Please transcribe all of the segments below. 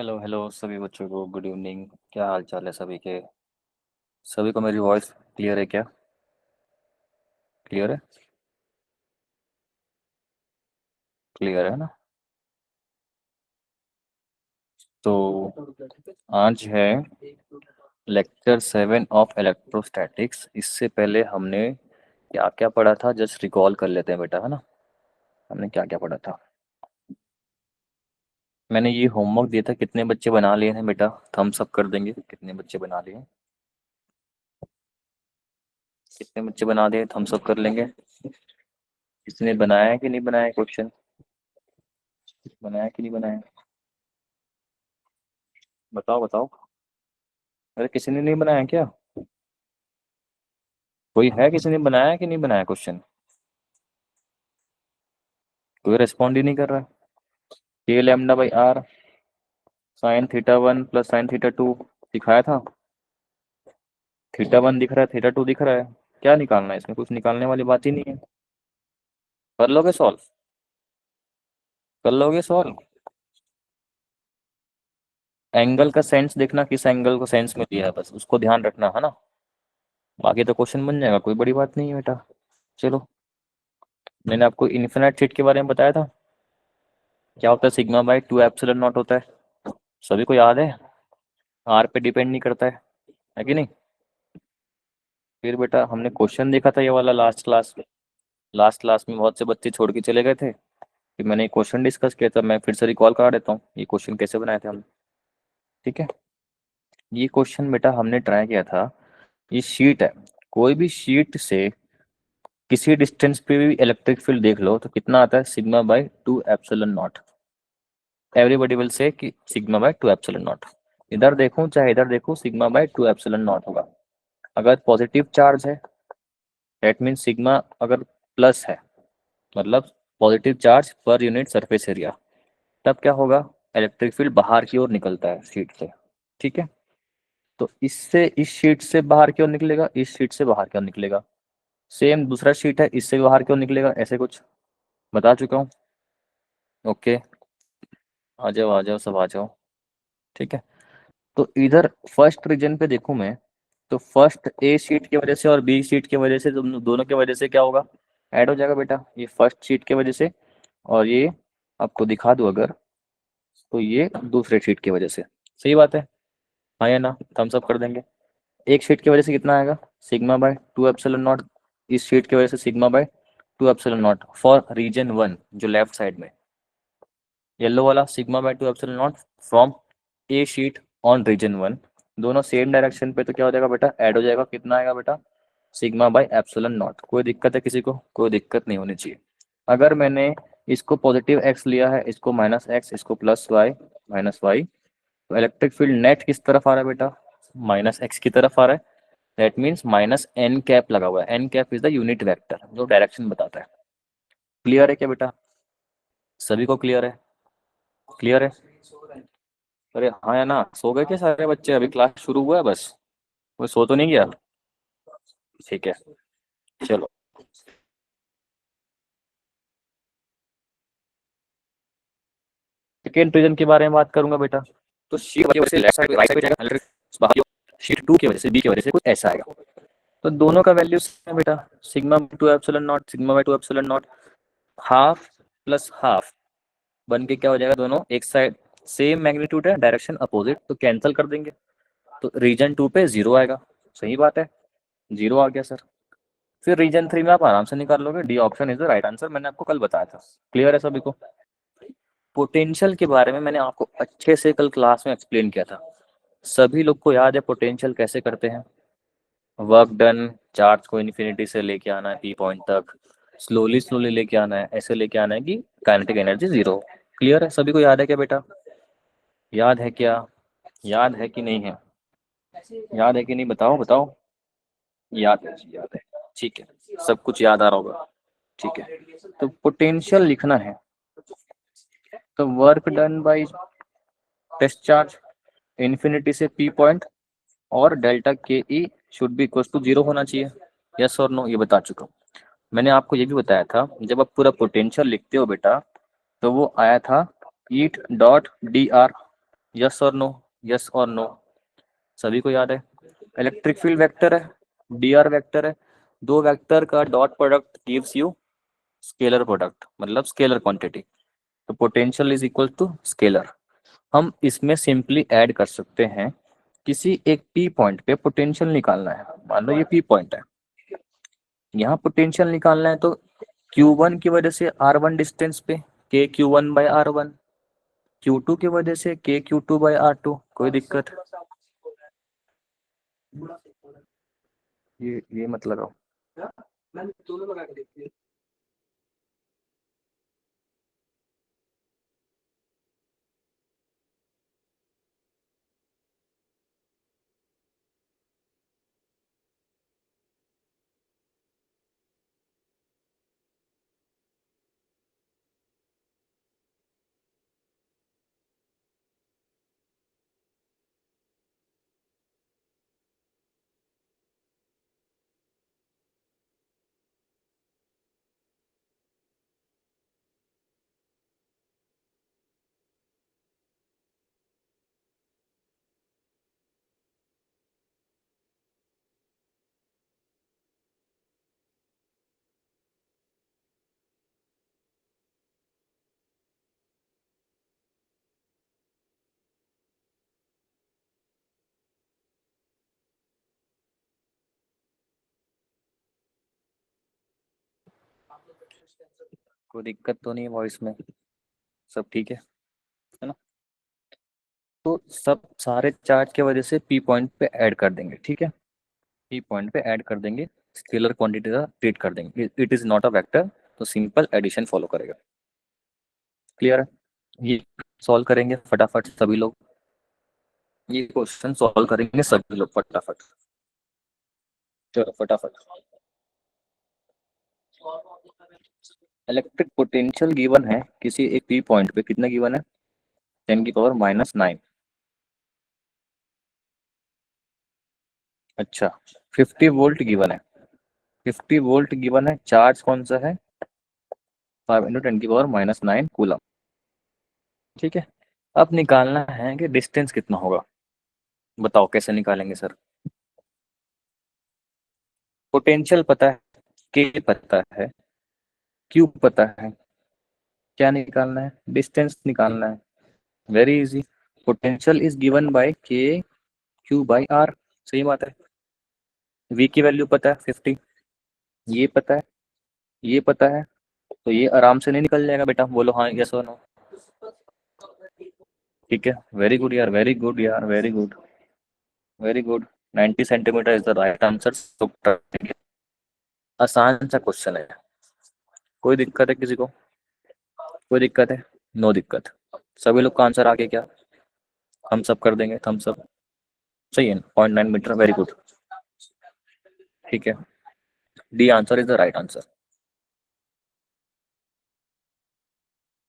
Hello hello सभी बच्चों को गुड इवनिंग। क्या हाल चाल है सभी के? सभी को मेरी वॉइस क्लियर है क्या? क्लियर है? क्लियर है ना? तो आज है लेक्चर 7 ऑफ इलेक्ट्रोस्टैटिक्स। इससे पहले हमने क्या क्या पढ़ा था, जस्ट रिकॉल कर लेते हैं बेटा, है ना? हमने क्या क्या पढ़ा था? मैंने ये होमवर्क दिया था, कितने बच्चे बना लिए हैं बेटा? थम्स अप कर देंगे कितने बच्चे बना लिए हैं। कितने बच्चे बना दिए, थम्स अप कर लेंगे। किसने बनाया है कि नहीं बनाया क्वेश्चन? बनाया कि नहीं बनाया? बताओ बताओ। अरे किसी ने नहीं बनाया क्या? कोई है, किसी ने बनाया कि नहीं बनाया क्वेश्चन? कोई रेस्पॉन्ड ही नहीं कर रहा है। K lambda by R sine theta one plus sine theta two दिखाया था। थीटा वन दिख रहा है, थीटा टू दिख रहा है। क्या निकालना है इसमें? कुछ निकालने वाली बात ही नहीं है। कर लोगे सॉल्व? कर लोगे सॉल्व? एंगल का सेंस देखना, किस एंगल को सेंस में दिया है, बस उसको ध्यान रखना, है ना? बाकी तो क्वेश्चन बन जाएगा, कोई बड़ी बात नहीं है बेटा। चलो, मैंने आपको इन्फिनाइट शीट के बारे में बताया था। क्या होता है? Sigma by two epsilon not होता है। सभी को याद है? आर पे डिपेंड नहीं करता है कि नहीं? फिर बेटा हमने क्वेश्चन देखा था ये वाला लास्ट क्लास में। लास्ट क्लास में बहुत से बच्चे छोड़ के चले गए थे। फिर मैंने एक क्वेश्चन डिस्कस किया था, मैं फिर से रिकॉल करा देता हूँ ये क्वेश्चन कैसे बनाए थे हमने। ठीक है? ये क्वेश्चन बेटा हमने ट्राई किया था। ये शीट है, कोई भी शीट से किसी डिस्टेंस पे भी इलेक्ट्रिक फील्ड देख लो तो कितना आता है? Sigma by two epsilon naught. Everybody will say कि sigma by two epsilon naught. इधर देखूं चाहे इधर देखूं, sigma by two epsilon naught होगा। अगर पॉजिटिव चार्ज है, दैट मीन सिग्मा अगर प्लस है, मतलब पॉजिटिव चार्ज पर यूनिट सरफेस एरिया, तब क्या होगा? इलेक्ट्रिक फील्ड बाहर की ओर निकलता है शीट से। ठीक है? तो इससे इस शीट से बाहर की ओर निकलेगा, इस शीट से बाहर की ओर निकलेगा। सेम दूसरा शीट है, इससे भी बाहर की ओर निकलेगा, ऐसे कुछ बता चुका हूँ। ओके, आ जाओ आ जाओ सब आ जाओ। ठीक है? तो इधर फर्स्ट रीजन पे देखूं मैं, तो फर्स्ट ए शीट की वजह से और बी शीट की वजह से, दोनों की वजह से क्या होगा? ऐड हो जाएगा बेटा, ये फर्स्ट शीट की वजह से। और ये आपको दिखा दूं अगर, तो ये दूसरे शीट की वजह से। सही बात है? हाँ या ना? थम्स अप कर देंगे। एक शीट की वजह से कितना आएगा? Sigma by two epsilon naught. इस शीट की वजह से sigma by two epsilon naught for region one, जो लेफ्ट साइड में येलो वाला, sigma by two epsilon naught from a sheet on region one. दोनों सेम डायरेक्शन पे, तो क्या हो जाएगा बेटा? ऐड हो जाएगा। कितना आएगा बेटा? Sigma by epsilon not. कोई दिक्कत है किसी को? कोई दिक्कत नहीं होनी चाहिए। अगर मैंने इसको पॉजिटिव एक्स लिया है, इसको माइनस एक्स, इसको प्लस वाई माइनस वाई, तो इलेक्ट्रिक फील्ड नेट किस तरफ आ रहा है बेटा? माइनस एक्स की तरफ आ रहा है। That means minus N cap लगा हुआ है। N cap is the unit vector जो डायरेक्शन बताता है। क्लियर है क्या बेटा? सभी को क्लियर है? क्लियर है? अरे हाँ या ना? सो गए क्या सारे बच्चे? अभी क्लास शुरू हुआ है बस, कोई सो तो नहीं गया? ठीक है, चलो। सेकेंड रीजन के बारे में बात करूंगा बेटा। तो शीट की वजह से लेफ्ट साइड राइट साइड जाएगा, बाहर शीट टू की वजह से, बी की वजह से कुछ ऐसा आएगा। तो दोनों का वैल्यू सेम है बेटा। Sigma by two epsilon not, sigma by two epsilon not, half plus half बन के क्या हो जाएगा? दोनों एक साइड सेम मैग्नीट्यूड है, डायरेक्शन अपोजिट, तो कैंसिल कर देंगे। तो रीजन टू पे जीरो आएगा। सही बात है, जीरो आ गया सर। फिर रीजन थ्री में आप आराम से निकाल लोगे, D option is the right answer. मैंने आपको कल बताया था। क्लियर है सभी को? पोटेंशियल के बारे में मैंने आपको अच्छे से कल क्लास में एक्सप्लेन किया था। सभी लोग को याद है पोटेंशियल कैसे करते हैं? वर्क डन, चार्ज को इन्फिनिटी से लेके आना है पी पॉइंट तक, स्लोली स्लोली लेके आना है, ऐसे लेके आना है कि काइनेटिक एनर्जी जीरो। क्लियर है? सभी को याद है क्या बेटा? याद है क्या? याद है कि नहीं है? याद है कि नहीं? बताओ बताओ। याद है जी, याद है। ठीक है, सब कुछ याद आ रहा होगा। ठीक है, तो पोटेंशियल लिखना है तो work done by test charge infinity से पी पॉइंट और delta K E should be equal to zero होना चाहिए। यस और नो? ये बता चुका हूँ। मैंने आपको ये भी बताया था, जब आप पूरा पोटेंशियल लिखते हो बेटा, तो वो आया था E dot D R. Yes और नो, यस और नो, सभी को याद है। इलेक्ट्रिक फील्ड वेक्टर है, डी आर वेक्टर है, दो वेक्टर का dot product gives you scalar product, मतलब स्केलर क्वांटिटी। तो potential is equal to scalar. हम इसमें सिंपली ऐड कर सकते हैं, किसी एक पी पॉइंट पे पोटेंशियल निकालना है, मान लो ये पी पॉइंट है, यहाँ पोटेंशियल निकालना है, तो Q1 की वजह से R1 डिस्टेंस पे के Q1/R1, Q2 की वजह से के Q2/R2, कोई दिक्कत? ये मत लगाओ। कोई दिक्कत तो नहीं है वॉइस में? सब ठीक है ना? तो सब सारे चार्ज की वजह से पी पॉइंट पे ऐड कर देंगे, ठीक है? पी पॉइंट पे ऐड कर देंगे, स्केलर क्वांटिटी का ट्रीट कर देंगे, it is not a vector, तो सिंपल एडिशन फॉलो करेगा। क्लियर है? ये सॉल्व करेंगे फटाफट सभी लोग, ये क्वेश्चन सॉल्व करेंगे सभी लोग फटाफट। चलो फटाफट। इलेक्ट्रिक पोटेंशियल गिवन है किसी एक पी पॉइंट पे, कितना गिवन है? 10⁻⁹। अच्छा, 50 वोल्ट गिवन है, 50 वोल्ट गिवन है, चार्ज कौन सा है? 5 × 10⁻⁹ कूलम। ठीक है, अब निकालना है कि डिस्टेंस कितना होगा। बताओ कैसे निकालेंगे सर? पोटेंशियल पता है, के पता है, क्यू पता है, क्या निकालना है? डिस्टेंस निकालना है। Very easy, potential is given by के Q/R। सही बात है। V की वैल्यू पता है 50, ये पता है, ये पता है, तो ये आराम से नहीं निकल जाएगा बेटा? बोलो हाँ यस और नो। ठीक है, वेरी गुड यार, वेरी गुड यार, very good, very good. 90 centimetre is the right answer. आसान सा क्वेश्चन है। कोई दिक्कत है किसी को? कोई दिक्कत है? नो दिक्कत। सभी लोग का आंसर आगे क्या? हम सब कर देंगे, थम्स अप। सही है, 0.9 मीटर, वेरी गुड। ठीक है, D answer is the right answer.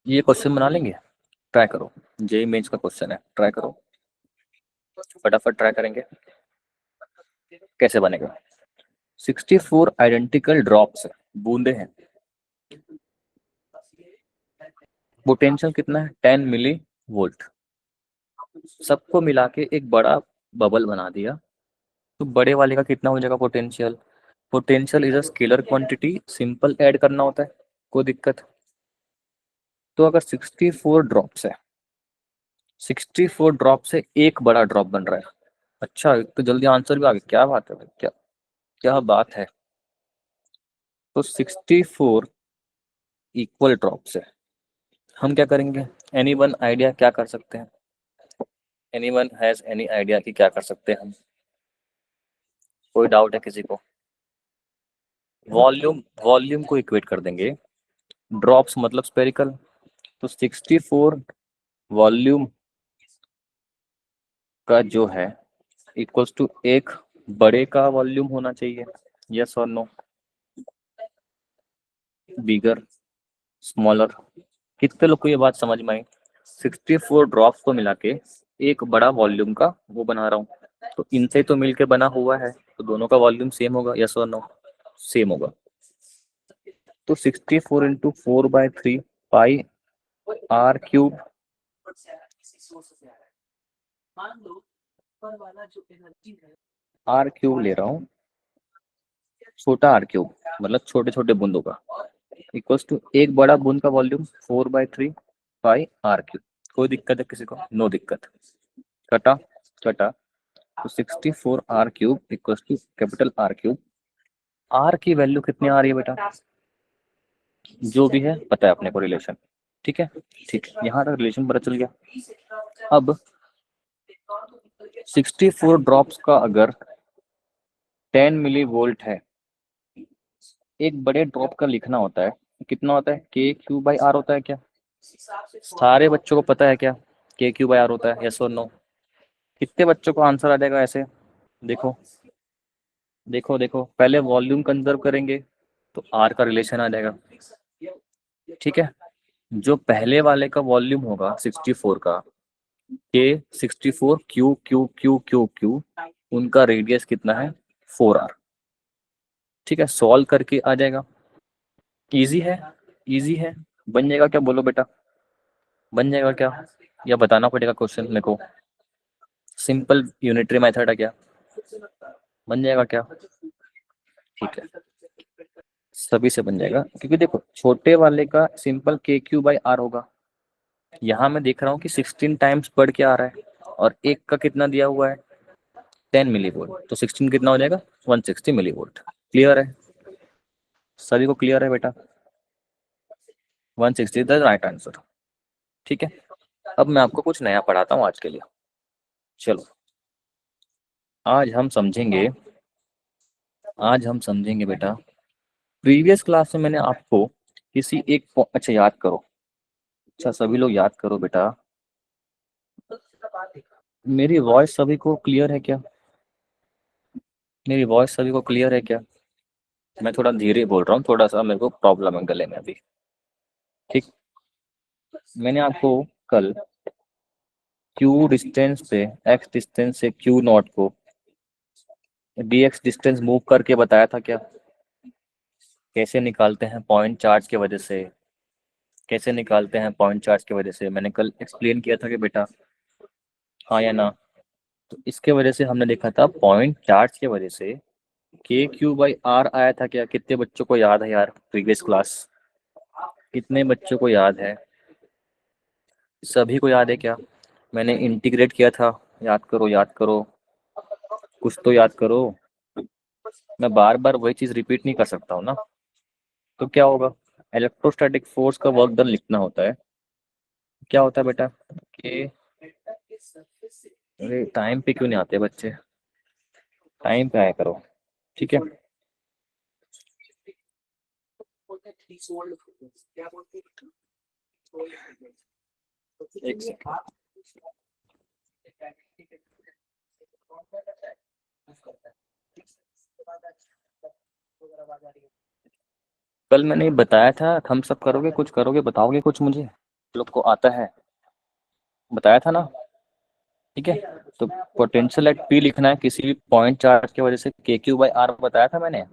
ये क्वेश्चन बना लेंगे, ट्राई करो। जेई मेंस का क्वेश्चन है, ट्राई करो फटाफट, ट्राई करेंगे। कैसे बनेगा? 64 आइडेंटिकल ड्रॉप्स, बूंदे हैं। पोटेंशियल कितना है? 10 मिली वोल्ट। सबको मिला के एक बड़ा बबल बना दिया, तो बड़े वाले का कितना हो जाएगा potential? Potential is a scalar quantity, simple add करना होता है। कोई दिक्कत? तो अगर 64 ड्रॉप्स है, 64 ड्रॉप से एक बड़ा ड्रॉप बन रहा है। अच्छा, तो जल्दी आंसर भी आ गया, क्या बात है भाई, क्या क्या बात है। तो 64 इक्वल ड्रॉप्स है। हम क्या करेंगे? एनी वन आइडिया क्या कर सकते हैं? Any one has any idea कि क्या कर सकते हैं हम? कोई डाउट है किसी को? वॉल्यूम, वॉल्यूम को इक्वेट कर देंगे, ड्रॉप्स मतलब स्पेरिकल, तो 64 वॉल्यूम का जो है इक्वल्स टू एक बड़े का वॉल्यूम होना चाहिए। यस और नो? बिगर, स्मॉलर? कितने लोग को ये बात समझ में आई? 64 ड्रॉप्स को मिला के एक बड़ा वॉल्यूम का वो बना रहा हूँ, तो इनसे तो मिलके बना हुआ है, तो दोनों का वॉल्यूम सेम होगा। यस और नो? सेम होगा। तो 64 into 4/3 pi R cube R cube ले रहा हूँ, छोटा आर क्यूब मतलब छोटे छोटे बूंदों का, इक्वल्स टू एक बड़ा बूंद का वॉल्यूम 4/3 पाई आर क्यूब। कोई दिक्कत है किसी को? नो दिक्कत। कटा कटा, तो 64 R cube equals to capital R cube. R की वैल्यू कितनी आ रही है बेटा? जो भी है पता है अपने को रिलेशन, ठीक है। ठीक है, यहाँ तक रिलेशन पता चल गया। अब 64 ड्रॉप्स का अगर 10 मिली वोल्ट है, एक बड़े ड्रॉप का लिखना होता है, कितना होता है? के क्यू बाई आर होता है क्या? सारे बच्चों को पता है क्या के क्यू बाई आर होता है? यस और नो? कितने बच्चों को आंसर आ जाएगा ऐसे? देखो देखो देखो, पहले वॉल्यूम कंजर्व करेंगे तो आर का रिलेशन आ जाएगा, ठीक है। जो पहले वाले का वॉल्यूम होगा 64 का, के 64 Q Q Q Q Q, उनका रेडियस कितना है? 4r, ठीक है। सॉल्व करके आ जाएगा। इजी है, इजी है। बन जाएगा क्या? बोलो बेटा, बन जाएगा क्या? या बताना पड़ेगा क्वेश्चन मेरे को? सिंपल यूनिटरी मेथड है क्या? बन जाएगा क्या? ठीक है, सभी से बन जाएगा, क्योंकि देखो छोटे वाले का सिंपल के क्यू बाई आर होगा। यहाँ मैं देख रहा हूँ कि 16 टाइम्स बढ़ के आ रहा है, और एक का कितना दिया हुआ है? 10 मिली वोल्ट, तो 16 कितना हो जाएगा? 160 मिली वोल्ट। क्लियर है? सभी को क्लियर है बेटा? 160 द राइट आंसर, ठीक है। अब मैं आपको कुछ नया पढ़ाता हूँ आज के लिए। चलो, आज हम समझेंगे बेटा, प्रीवियस क्लास में मैंने आपको किसी एक अच्छा याद करो, अच्छा सभी लोग याद करो बेटा, मेरी वॉइस सभी को क्लियर है क्या? मेरी वॉइस सभी को क्लियर है क्या? मैं थोड़ा धीरे बोल रहा हूँ, थोड़ा सा मेरे को प्रॉब्लम है गले में अभी, ठीक। मैंने आपको कल क्यू डिस्टेंस पे, एक्स डिस्टेंस से क्यू नॉट को dx डिस्टेंस मूव करके बताया था क्या? कैसे निकालते हैं पॉइंट चार्ज की वजह से, कैसे निकालते हैं पॉइंट चार्ज की वजह से, मैंने कल एक्सप्लेन किया था कि बेटा, हाँ या ना? तो इसके वजह से हमने देखा था पॉइंट चार्ज की वजह से के क्यू बाई आर आया था क्या? कितने बच्चों को याद है यार प्रीवियस क्लास? कितने बच्चों को याद है? सभी को याद है क्या? मैंने इंटीग्रेट किया था, याद करो याद करो, कुछ तो याद करो। मैं बार बार वही चीज रिपीट नहीं कर सकता हूँ ना। तो क्या होगा? इलेक्ट्रोस्टैटिक फोर्स का वर्क डन लिखना होता है। क्या होता है बेटा कि, अरे टाइम पे क्यों नहीं आते बच्चे? टाइम पे आया करो, ठीक है। एक सेकंड, कल मैंने बताया था थम्स अप करोगे, कुछ करोगे, बताओगे कुछ मुझे? लोग को आता है, बताया था ना, ठीक है। तो पोटेंशियल एट पी लिखना है किसी भी पॉइंट चार्ज की वजह से के क्यू बाई आर, बताया था मैंने,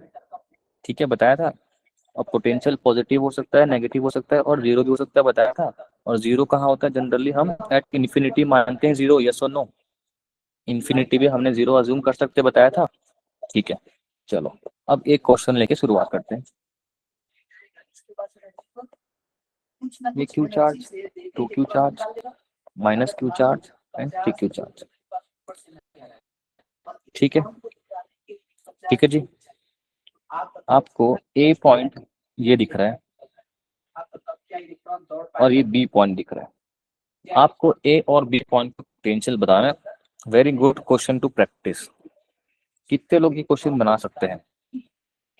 ठीक है, बताया था। और पोटेंशियल पॉजिटिव हो सकता है, नेगेटिव हो सकता है, और जीरो भी हो सकता है, बताया था। और जीरो कहाँ होता है? जनरली हम एट इन्फिनिटी मानते हैं जीरो, यस और नो? इन्फिनिटी भी हमने जीरो अज्यूम कर सकते, बताया था, ठीक है। चलो, अब एक क्वेश्चन लेके शुरुआत करते हैं। ये Q charge, two Q charge, minus Q charge and three Q charge, ठीक है, ठीक है जी। आपको ए पॉइंट ये दिख रहा है, और ये बी पॉइंट दिख रहा है। आपको ए और बी पॉइंट का पोटेंशियल बताना है। Very good question to practice. कितने लोग ये क्वेश्चन बना सकते हैं?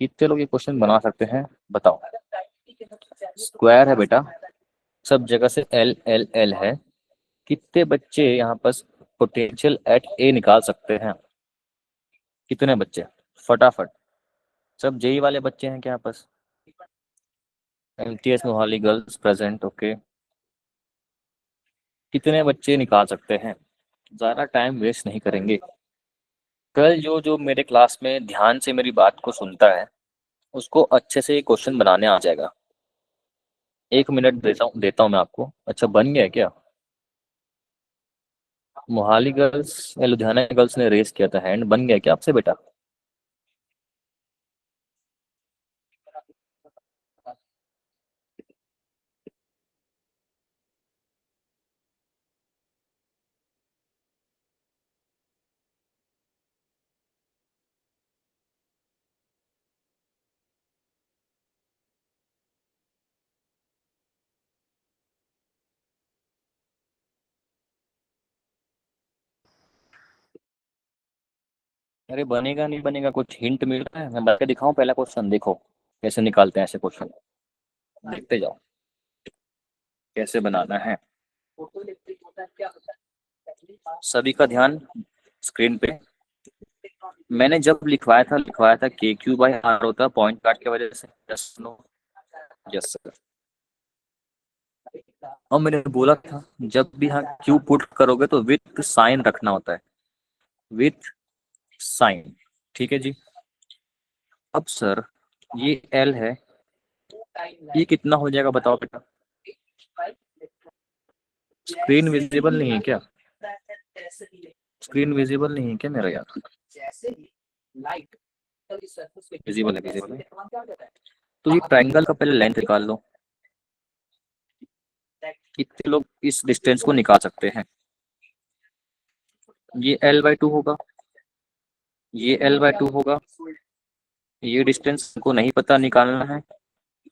कितने लोग ये क्वेश्चन बना सकते हैं, बताओ। स्क्वायर है बेटा, सब जगह से एल एल एल है। कितने बच्चे यहाँ पर पोटेंशियल एट ए निकाल सकते हैं? कितने बच्चे? फटाफट। सब जेई वाले बच्चे हैं क्या यहाँ पर? MTS Mohali girls present, okay. कितने बच्चे निकाल सकते हैं? ज़्यादा टाइम वेस्ट नहीं करेंगे। कल जो जो मेरे क्लास में ध्यान से मेरी बात को सुनता है, उसको अच्छे से क्वेश्चन बनाने आ जाएगा। 1 मिनट देता हूँ मैं आपको। अच्छा, बन गया है क्या? मोहाली गर्ल्स या लुधियाना गर्ल्स ने रेस किया था, हैंड बन गया क्या आपसे बेटा? अरे बनेगा नहीं बनेगा, कुछ हिंट मिल रहा है? मैं बता के दिखाऊं पहला क्वेश्चन, देखो कैसे निकालते हैं ऐसे क्वेश्चन, देखते जाओ कैसे बनाना है। सभी का ध्यान स्क्रीन पे। मैंने जब लिखवाया था के क्यू बाई आर होता है पॉइंट कार्ड की वजह से, यस नो? Yes sir. और मैंने बोला था जब भी यहाँ क्यू पुट करोगे तो विथ साइन रखना होता है, विथ साइन। ठीक है जी। अब सर ये एल है, ये कितना हो जाएगा बताओ बेटा? स्क्रीन विजिबल नहीं है क्या? स्क्रीन विजिबल नहीं है क्या मेरा यार? विजिबल है, विजिबल है। तो ये ट्रायंगल का पहले लेंथ निकाल लो, कितने लोग इस डिस्टेंस को निकाल सकते हैं? ये L/2 होगा, ये L/2 होगा, ये डिस्टेंस को नहीं पता निकालना है,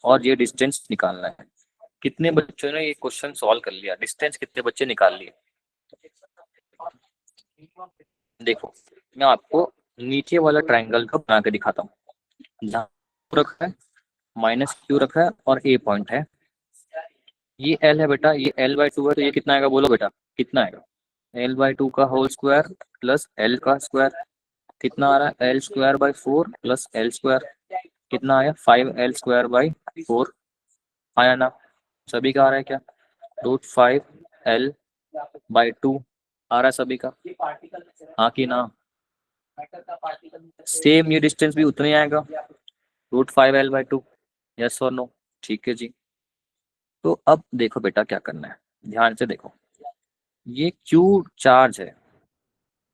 और ये डिस्टेंस निकालना है। कितने बच्चों ने ये क्वेश्चन सॉल्व कर लिया? डिस्टेंस कितने बच्चे निकाल लिए? देखो मैं आपको नीचे वाला ट्रायंगल का बना के दिखाता हूँ। जहाँ रखा है, माइनस क्यू रखा है और ए पॉइंट है, ये एल है बेटा, ये L/2 है, तो ये कितना आएगा बोलो बेटा? कितना आएगा? L/2 का होल स्क्वायर प्लस एल का स्क्वायर, कितना आ रहा है? L²/4 प्लस L², कितना आया? 5L²/4। आया ना? सभी का आ रहा है क्या? √5L/2 आ रहा है सभी का? हाँ कि ना? सेम ये डिस्टेंस भी उतना ही आएगा, √5L/2। यस और नो? ठीक है जी। तो अब देखो बेटा क्या करना है, ध्यान से देखो। ये क्यू चार्ज है,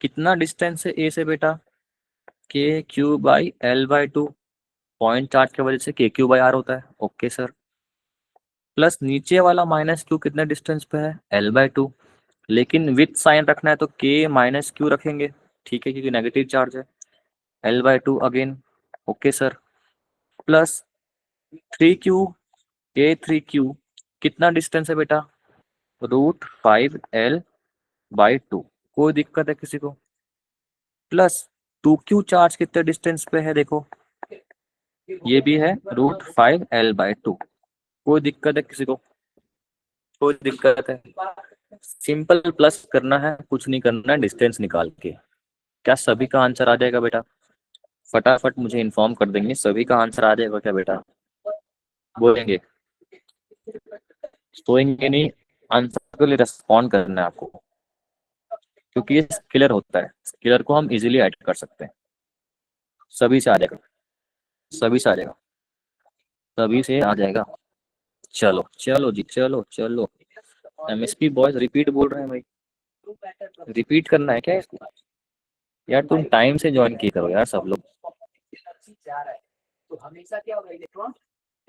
कितना डिस्टेंस है ए से बेटा? KQ/L/2। पॉइंट चार्ज की वजह से KQ/R होता है, ओके सर। प्लस नीचे वाला माइनस क्यू कितने डिस्टेंस पे है? L/2। लेकिन विथ साइन रखना है तो K-Q रखेंगे, ठीक है, क्योंकि नेगेटिव चार्ज है। L/2 again, okay sir. Plus 3Q, K3Q कितना डिस्टेंस है बेटा? √5L/2। कोई दिक्कत है किसी को? प्लस 2Q चार्ज कितने डिस्टेंस पे है देखो, ये भी है √5L/2। कोई दिक्कत है किसी को? कोई दिक्कत है? सिंपल प्लस करना है, कुछ नहीं करना है, डिस्टेंस निकाल के। क्या सभी का आंसर आ जाएगा बेटा? फटाफट मुझे इन्फॉर्म कर देंगे, सभी का आंसर आ जाएगा क्या बेटा? बोलेंगे? सोएंगे नहीं, आंसर के लिए रिस्पॉन्ड करना है आपको, क्योंकि ये स्केलर होता है, स्केलर को हम इजीली ऐड कर सकते हैं। सभी से आ जाएगा, सभी से आ जाएगा, सभी से आ जाएगा। चलो चलो जी, चलो चलो। MSP बॉयज रिपीट बोल रहे हैं भाई, रिपीट करना है क्या इसको? यार तुम टाइम से ज्वाइन किए करो यार सब लोग।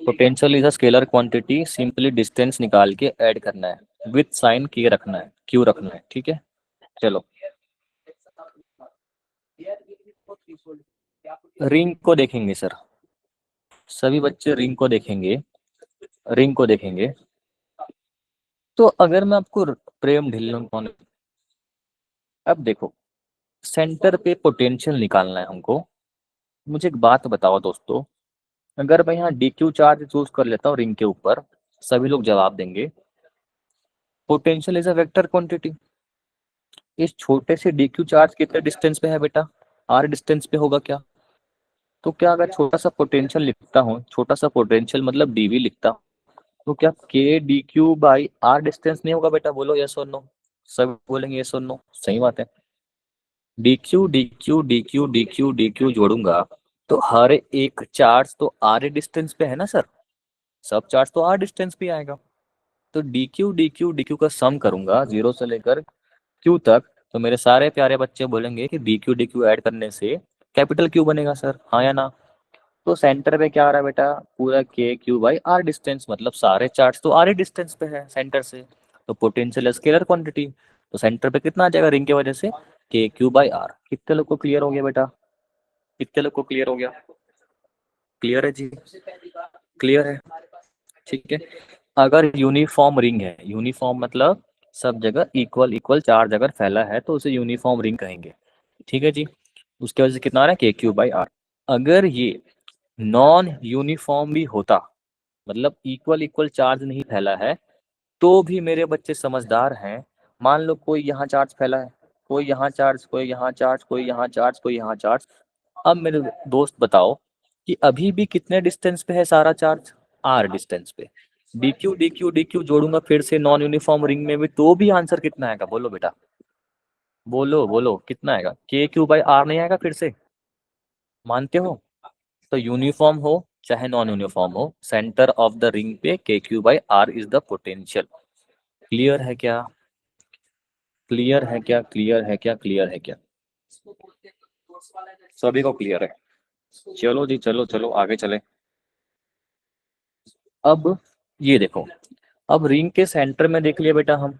Potential is a scalar quantity, simply distance निकाल के ऐड करना है, विथ साइन के रखना है, क्यू रखना है, ठीक है। चलो रिंग को देखेंगे सर, सभी बच्चे रिंग को देखेंगे, रिंग को देखेंगे। तो अगर मैं आपको प्रेम ढिल्लों कौन, अब देखो सेंटर पे पोटेंशियल निकालना है हमको। मुझे एक बात बताओ दोस्तों, अगर मैं यहाँ DQ चार्ज चूज कर लेता हूँ रिंग के ऊपर, सभी लोग जवाब देंगे potential is a vector quantity. इस छोटे से DQ चार्ज कितने डिस्टेंस पे है बेटा? R डिस्टेंस पे होगा क्या? तो क्या अगर छोटा सा पोटेंशियल लिखता हूँ, छोटा सा पोटेंशियल मतलब dV लिखता हूँ, तो क्या KdQ/R डिस्टेंस नहीं होगा बेटा? बोलो यस और नो। सब बोलेंगे यस और नो, सही बात है। DQ जोड़ूंगा तो हर एक चार्ज तो R डिस्टेंस पे है ना सर, सब चार्ज तो R डिस्टेंस पे आएगा। तो DQ का सम करूंगा जीरो से लेकर Q तक, तो मेरे सारे प्यारे बच्चे बोलेंगे कि D Q D Q add करने से कैपिटल क्यू बनेगा सर, हाँ या ना। तो सेंटर पे क्या आ रहा है बेटा, पूरा के क्यू बाई आर डिस्टेंस, मतलब सारे चार्ज तो आर ही डिस्टेंस पे है सेंटर से। तो पोटेंशियल स्केलर क्वांटिटी, तो सेंटर पे कितना आ जाएगा रिंग की वजह से, के क्यू बाई आर। कितने लोग को क्लियर हो गया बेटा, कितने लोग को क्लियर हो गया? क्लियर है जी, क्लियर है, ठीक है। अगर यूनिफॉर्म रिंग है, यूनिफॉर्म मतलब सब जगह इक्वल इक्वल चार्ज अगर फैला है तो उसे यूनिफॉर्म रिंग कहेंगे, ठीक है जी। उसकी वजह से कितना आ रहा है, के क्यू बाई आर। अगर ये नॉन यूनिफॉर्म भी होता, मतलब इक्वल इक्वल चार्ज नहीं फैला है, तो भी मेरे बच्चे समझदार हैं। मान लो कोई यहाँ चार्ज फैला है, कोई यहाँ चार्ज, कोई यहाँ चार्ज, कोई यहाँ चार्ज, कोई यहाँ चार्ज। अब मेरे दोस्त बताओ कि अभी भी कितने डिस्टेंस पे है सारा चार्ज, आर डिस्टेंस पे। D Q D Q D Q जोड़ूंगा फिर से नॉन यूनिफॉर्म रिंग में भी, तो भी आंसर कितना आएगा, बोलो बेटा, बोलो बोलो कितना आएगा, के क्यू बाई आर नहीं आएगा फिर से, मानते हो? तो यूनिफॉर्म हो चाहे नॉन यूनिफॉर्म हो, सेंटर ऑफ द रिंग पे K Q by R is the potential. Clear है क्या, क्लियर है क्या, क्लियर है क्या, क्लियर है क्या? सभी को क्लियर है? चलो जी, चलो चलो आगे चले। अब ये देखो, अब रिंग के सेंटर में देख लिया बेटा हम।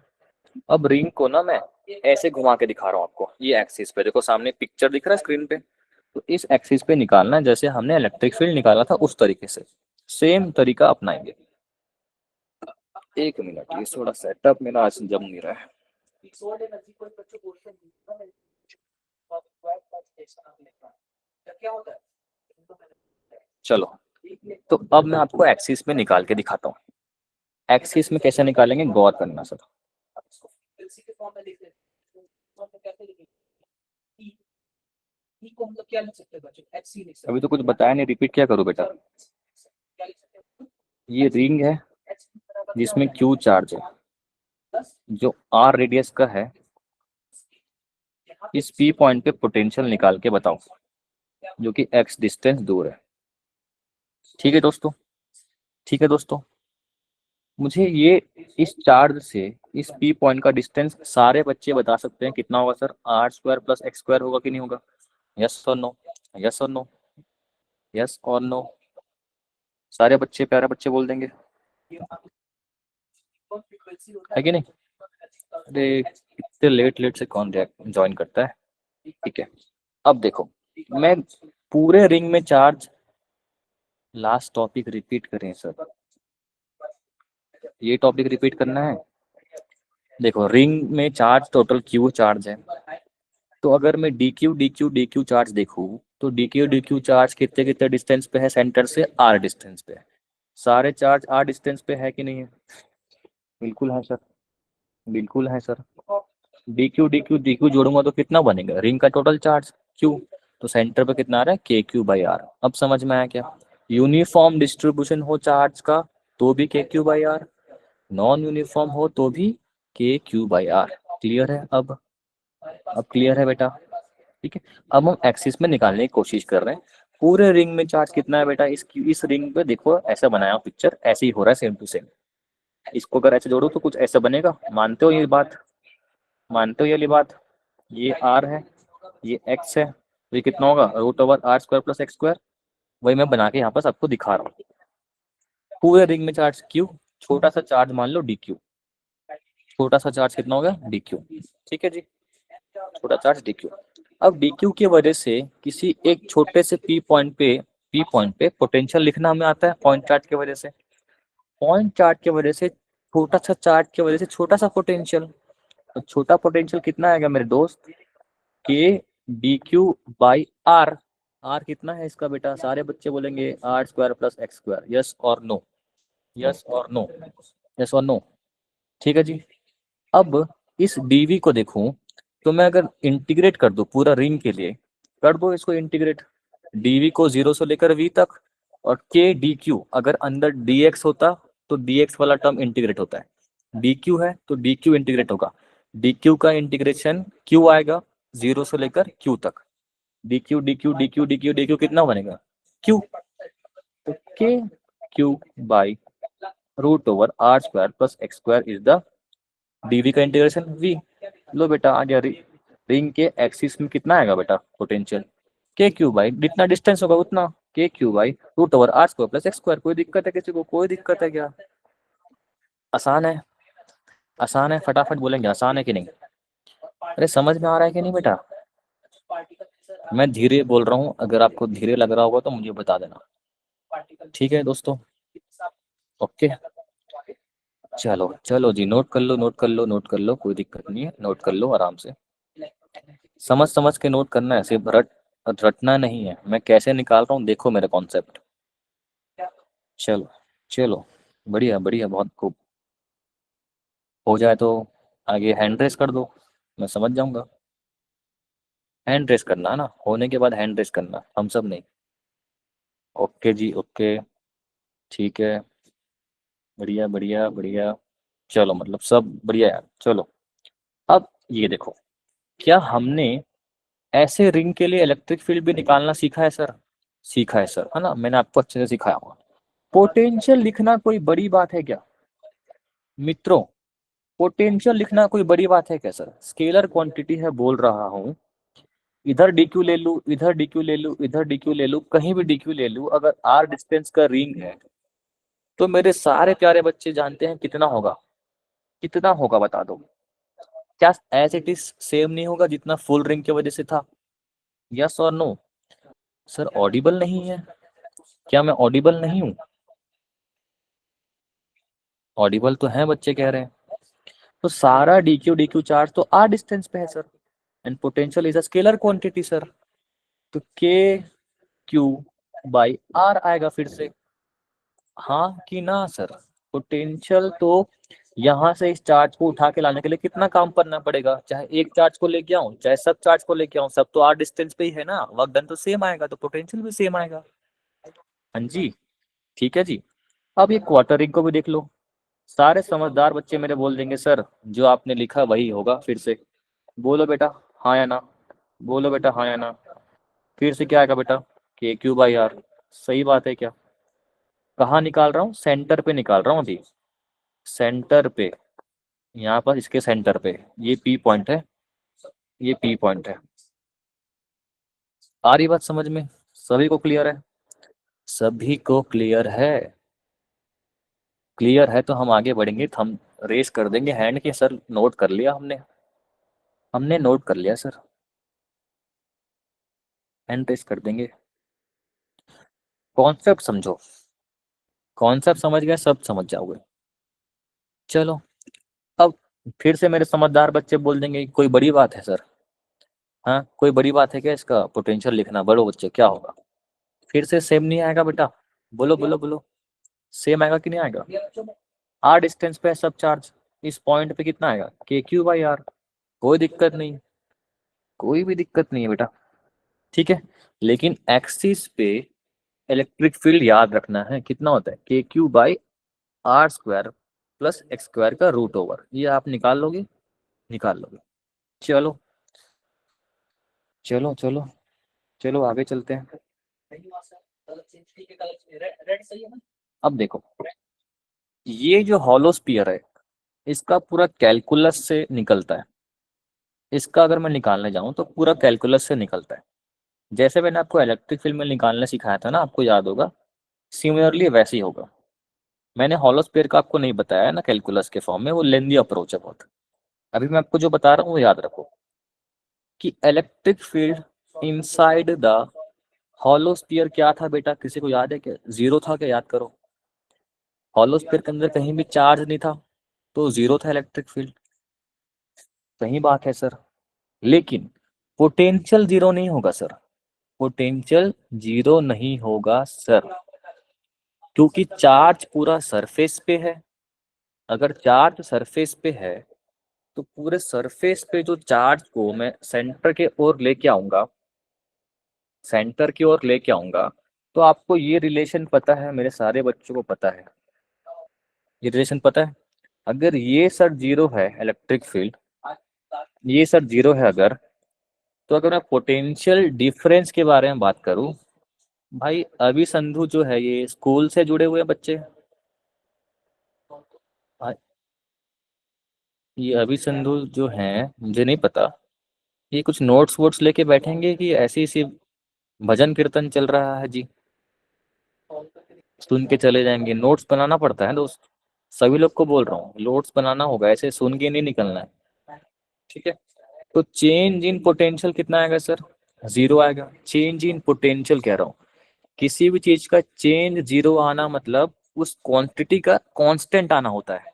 अब रिंग को ना मैं ऐसे घुमा के दिखा रहा हूँ आपको, ये एक्सिस पे देखो, सामने पिक्चर दिख रहा है स्क्रीन पे। तो इस एक्सिस पे निकालना है, जैसे हमने इलेक्ट्रिक फील्ड निकाला था उस तरीके से, सेम तरीका अपनाएंगे। एक मिनट, ये थोड़ा सेटअप मेरा आज जम नहीं रहा है। चलो, तो अब मैं आपको एक्सिस में निकाल के दिखाता हूँ। एक्सिस में कैसे निकालेंगे गौर करना सर। अभी तो कुछ बताया नहीं, रिपीट क्या करूँ बेटा? ये रिंग है जिसमें क्यू चार्ज है, जो आर रेडियस का है। इस पी पॉइंट पे पोटेंशियल निकाल के बताओ, जो कि एक्स डिस्टेंस दूर है। ठीक है दोस्तों, ठीक है दोस्तों, मुझे ये इस चार्ज से इस पी पॉइंट का डिस्टेंस सारे बच्चे बता सकते हैं कितना होगा sir, R square plus X square होगा कि नहीं होगा? यस और नो, यस और नो, यस और नो, सारे बच्चे प्यारे बच्चे बोल देंगे, है कि नहीं? अरे इतने लेट लेट से कौन ज्वाइन करता है? ठीक है, अब देखो, मैं पूरे रिंग में चार्ज, लास्ट टॉपिक रिपीट करें सर, ये टॉपिक रिपीट करना है। देखो रिंग में चार्ज टोटल क्यू चार्ज है, तो अगर मैं D Q D Q D Q charge देखूँ, तो D Q D Q charge कितने कितने डिस्टेंस पे है सेंटर से, आर डिस्टेंस पे है। सारे चार्ज आर डिस्टेंस पे है कि नहीं है? बिल्कुल है सर, बिल्कुल है sir. D Q D Q D Q जोड़ूंगा तो कितना बनेगा, रिंग का टोटल चार्ज क्यू। तो सेंटर पे कितना आ रहा है, के क्यू बाई आर। अब समझ में आया क्या? यूनिफॉर्म डिस्ट्रीब्यूशन हो चार्ज का तो भी K Q by R, non uniform हो तो भी K Q by are. Clear है अब क्लियर है बेटा? ठीक है, अब हम एक्सिस में निकालने की कोशिश कर रहे हैं। पूरे रिंग में चार्ज कितना है बेटा, इस रिंग पे देखो, ऐसा बनाया पिक्चर, ऐसे ही हो रहा है सेम टू सेम। इसको अगर ऐसे जोड़ो तो कुछ ऐसा बनेगा, मानते हो ये बात, मानते हो ये वाली बात? ये आर है, ये एक्स है, तो ये कितना होगा, root over R square plus X square. वही मैं बना के यहाँ पर आपको दिखा रहा हूँ। पूरे रिंग में चार्ज क्यू, छोटा सा चार्ज मान लो डी क्यू, छोटा सा चार्ज कितना हो गया, डी क्यू। ठीक है जी, छोटा चार्ज डी क्यू। अब डी क्यू की वजह से किसी एक छोटे से पी पॉइंट पे पोटेंशियल लिखना हमें आता है, पॉइंट चार्ज की वजह से। पॉइंट चार्ज की वजह से छोटा सा चार्ज की वजह से छोटा सा पोटेंशियल। तो छोटा पोटेंशियल कितना आएगा मेरे दोस्त, K D Q by R. R कितना है इसका बेटा, सारे बच्चे बोलेंगे R square plus X square. Yes और नो, यस और नो, यस और नो, ठीक है जी। अब इस डीवी को देखूं, तो मैं अगर इंटीग्रेट कर दूं पूरा रिंग के लिए, कर दो इसको इंटीग्रेट, डीवी को 0 से लेकर वी तक, और के डी क्यू, अगर अंदर डी एक्स होता तो डी एक्स वाला टर्म इंटीग्रेट होता है, डी क्यू है तो डी क्यू इंटीग्रेट होगा, डी क्यू का इंटीग्रेशन क्यू आएगा 0 से लेकर क्यू तक, D Q D Q D Q D Q D Q कितना बनेगा, क्यू। तो K Q by root over R square plus X square is the DV का इंटीग्रेशन वी। लो बेटा आ गया रिंग के एक्सिस में कितना आएगा बेटा पोटेंशियल? के क्यू बाई, जितना डिस्टेंस होगा उतना K Q by root over R square plus X square. कोई दिक्कत है किसी को? कोई दिक्कत है क्या? आसान है, आसान है, फटाफट बोलेंगे आसान है कि नहीं? अरे समझ में आ रहा है कि नहीं बेटा? मैं धीरे बोल रहा हूँ, अगर आपको धीरे लग रहा होगा तो मुझे बता देना। ठीक है दोस्तों, ओके। चलो चलो जी, नोट कर लो, नोट कर लो, नोट कर लो, कोई दिक्कत नहीं है, नोट कर लो आराम से। समझ समझ के नोट करना है, सिर्फ रटना नहीं है। मैं कैसे निकाल रहा हूँ देखो मेरे कॉन्सेप्ट। चलो चलो, बढ़िया बढ़िया, बहुत खूब। हो जाए तो आगे हैंड रेस कर दो, मैं समझ जाऊंगा। हैंड रेस करना है ना, होने के बाद हैंड रेस करना, हम सब नहीं। ओके जी ओके, ठीक है, बढ़िया बढ़िया बढ़िया। चलो मतलब सब बढ़िया यार, चलो। अब ये देखो, क्या हमने ऐसे रिंग के लिए इलेक्ट्रिक फील्ड भी निकालना सीखा है सर? सीखा है सर, है ना, मैंने आपको अच्छे से सिखाया हुआ। पोटेंशियल लिखना कोई बड़ी बात है क्या मित्रों? पोटेंशियल लिखना कोई बड़ी बात है क्या सर? स्केलर क्वांटिटी है बोल रहा हूँ, इधर डीक्यू ले लूँ, इधर डीक्यू ले लूँ, इधर डीक्यू ले लूँ, कहीं भी डीक्यू ले लूँ, अगर आर डिस्टेंस का रिंग है तो मेरे सारे प्यारे बच्चे जानते हैं कितना होगा? कितना होगा बता दो? क्या एज इट इज सेम नहीं होगा जितना फुल रिंग की वजह से था? यस और नो? सर ऑडिबल नहीं है? क्या मैं ऑडिबल नहीं हूँ? ऑडिबल तो है, बच्चे कह रहे हैं। तो सारा डीक्यू डीक्यू चार्ज तो आर डिस्टेंस पे है sir, and potential is a scalar quantity sir. तो के क्यू बाई आर आएगा फिर से, हाँ कि ना सर? पोटेंशियल तो यहाँ से इस चार्ज को उठा के लाने के लिए कितना काम करना पड़ेगा? चाहे एक चार्ज को लेके आऊं, चाहे सब चार्ज को लेके आऊं, सब तो आर डिस्टेंस पे ही है ना, वर्क डन तो सेम आएगा, तो पोटेंशियल भी सेम आएगा। हाँ जी, ठीक है जी। अब ये क्वार्टरिंग को भी देख लो, सारे समझदार बच्चे मेरे बोल देंगे सर जो आपने लिखा वही होगा फिर से। बोलो बेटा हाँ या ना, बोलो बेटा हाँ या ना। फिर से क्या आएगा बेटा? के क्यू बाई आर। सही बात है क्या? कहाँ निकाल रहा हूँ? सेंटर पे निकाल रहा हूँ अभी, सेंटर पे, यहाँ पर इसके सेंटर पे। ये पी पॉइंट है, ये पी पॉइंट है। आ रही बात समझ में? सभी को क्लियर है? सभी को क्लियर है? क्लियर है तो हम आगे बढ़ेंगे, तो हम रेस कर देंगे हैंड के सर नोट कर लिया हमने, हमने नोट कर लिया सर, हैंड रेस कर देंगे। कॉन्सेप्ट समझो, कॉन्सेप्ट समझ गए सब समझ जाओगे। चलो, अब फिर से मेरे समझदार बच्चे बोल देंगे कोई बड़ी बात है सर? हाँ कोई बड़ी बात है क्या इसका पोटेंशियल लिखना? बड़ो बच्चे क्या होगा? फिर से सेम नहीं आएगा बेटा? बोलो बोलो बोलो, सेम आएगा कि नहीं आएगा? आर डिस्टेंस पे है सब चार्ज, इस पॉइंट पे कितना आएगा? के क्यू बाई आर। कोई दिक्कत नहीं, कोई भी दिक्कत नहीं है बेटा, ठीक है। लेकिन एक्सिस पे इलेक्ट्रिक फील्ड याद रखना है कितना होता है? K Q by R square plus X square का रूट ओवर। ये आप निकाल लोगे? निकाल लोगे? चलो चलो चलो, चलो आगे चलते हैं। अब देखो, ये जो हॉलो स्फीयर है इसका पूरा कैलकुलस से निकलता है। इसका अगर मैं निकालने जाऊं तो पूरा कैलकुलस से निकलता है। जैसे मैंने आपको इलेक्ट्रिक फील्ड में निकालना सिखाया था ना, आपको याद होगा, सिमिलरली वैसे ही होगा। मैंने हॉलो स्फीयर का आपको नहीं बताया ना कैलकुलस के फॉर्म में, वो लेंदी अप्रोच है बहुत। अभी मैं आपको जो बता रहा हूँ वो याद रखो, कि electric field inside the hollow sphere क्या था बेटा? किसी को याद है क्या? जीरो था क्या? याद करो। हॉलो स्फीयर के अंदर कहीं भी चार्ज नहीं था, तो जीरो था इलेक्ट्रिक फील्ड। सही बात है सर, लेकिन पोटेंशियल जीरो नहीं होगा सर, पोटेंशियल जीरो नहीं होगा सर, क्योंकि चार्ज पूरा सरफेस पे है। अगर चार्ज सरफेस पे है तो पूरे सरफेस पे जो चार्ज को मैं सेंटर के ओर लेके आऊंगा, सेंटर की ओर लेके आऊंगा, तो आपको ये रिलेशन पता है, मेरे सारे बच्चों को पता है, ये रिलेशन पता है। अगर ये सर जीरो है इलेक्ट्रिक फील्ड, ये सर जीरो है अगर, तो अगर मैं पोटेंशियल डिफरेंस के बारे में बात करूं, भाई अभी संधू जो है ये स्कूल से जुड़े हुए बच्चे, ये अभी संधू जो हैं मुझे नहीं पता, ये कुछ नोट्स वोट्स लेके बैठेंगे कि ऐसे ही सिर्फ भजन कीर्तन चल रहा है जी, सुन के चले जाएंगे? नोट्स बनाना पड़ता है दोस्त, सभी लोग को बोल रहा हूँ, नोट्स बनाना होगा, ऐसे सुन के नहीं निकलना है। ठीक है, तो चेंज इन पोटेंशियल कितना आएगा सर? जीरो आएगा। चेंज इन पोटेंशियल कह रहा हूँ, किसी भी चीज का चेंज जीरो आना मतलब उस क्वांटिटी का कांस्टेंट आना होता है।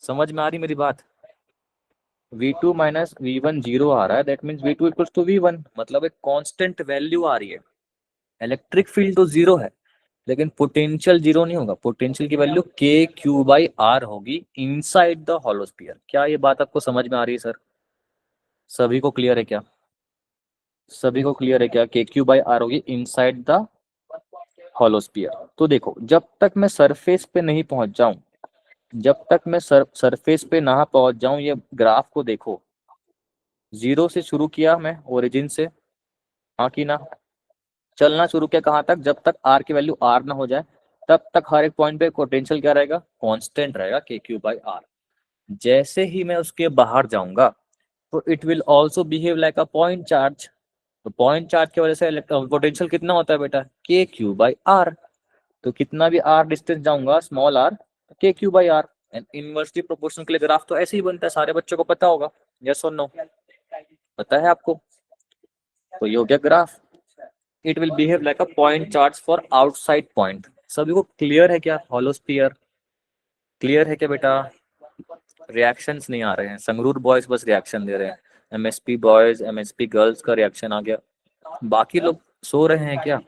समझ में आ रही मेरी बात? V2 माइनस V1 जीरो आ रहा है, that means V2 equals to V1, मतलब एक कांस्टेंट वैल्यू आ रही है। इलेक्ट्रिक फील्ड तो जीरो है, लेकिन पोटेंशियल जीरो नहीं होगा। पोटेंशियल की वैल्यू Q/R होगी इनसाइड द हॉलो स्फीयर। क्या ये बात आपको समझ में आ रही है सर? सभी को क्लियर है क्या? सभी को क्लियर है क्या? Q/R होगी इनसाइड द हॉलो स्फीयर। तो देखो, जब तक मैं सरफेस पे नहीं पहुंच जाऊं, जब तक मैं सरफेस पे ना पहुंच जाऊं, ये ग्राफ को देखो, जीरो से शुरू किया मैं ओरिजिन से, हाँ कि ना? चलना शुरू किया कहाँ तक? जब तक आर की वैल्यू आर ना हो जाए, तब तक हर एक पॉइंट पे पोटेंशियल क्या रहेगा? कांस्टेंट रहेगा, Q/R। जैसे ही मैं उसके बाहर जाऊंगा, तो it will also behave like a point charge. तो पॉइंट चार्ज की वजह से पोटेंशियल कितना होता है बेटा? Q/R। तो कितना भी आर डिस्टेंस जाऊंगा, small R, Q/R। And inversely proportional के लिए ग्राफ तो ऐसे ही बनता है, सारे बच्चों को पता होगा। यस और नो? पता है आपको? तो ये हो गया graph. It will behave like a point charge for outside point. सभी को क्लियर है क्या? हॉलो स्फीयर क्लियर है क्या बेटा? रिएक्शंस नहीं आ रहे हैं, संगरूर बॉयज बस रिएक्शन दे रहे हैं, MSP बॉयज MSP गर्ल्स का रिएक्शन आ गया, बाकी लोग सो रहे हैं क्या?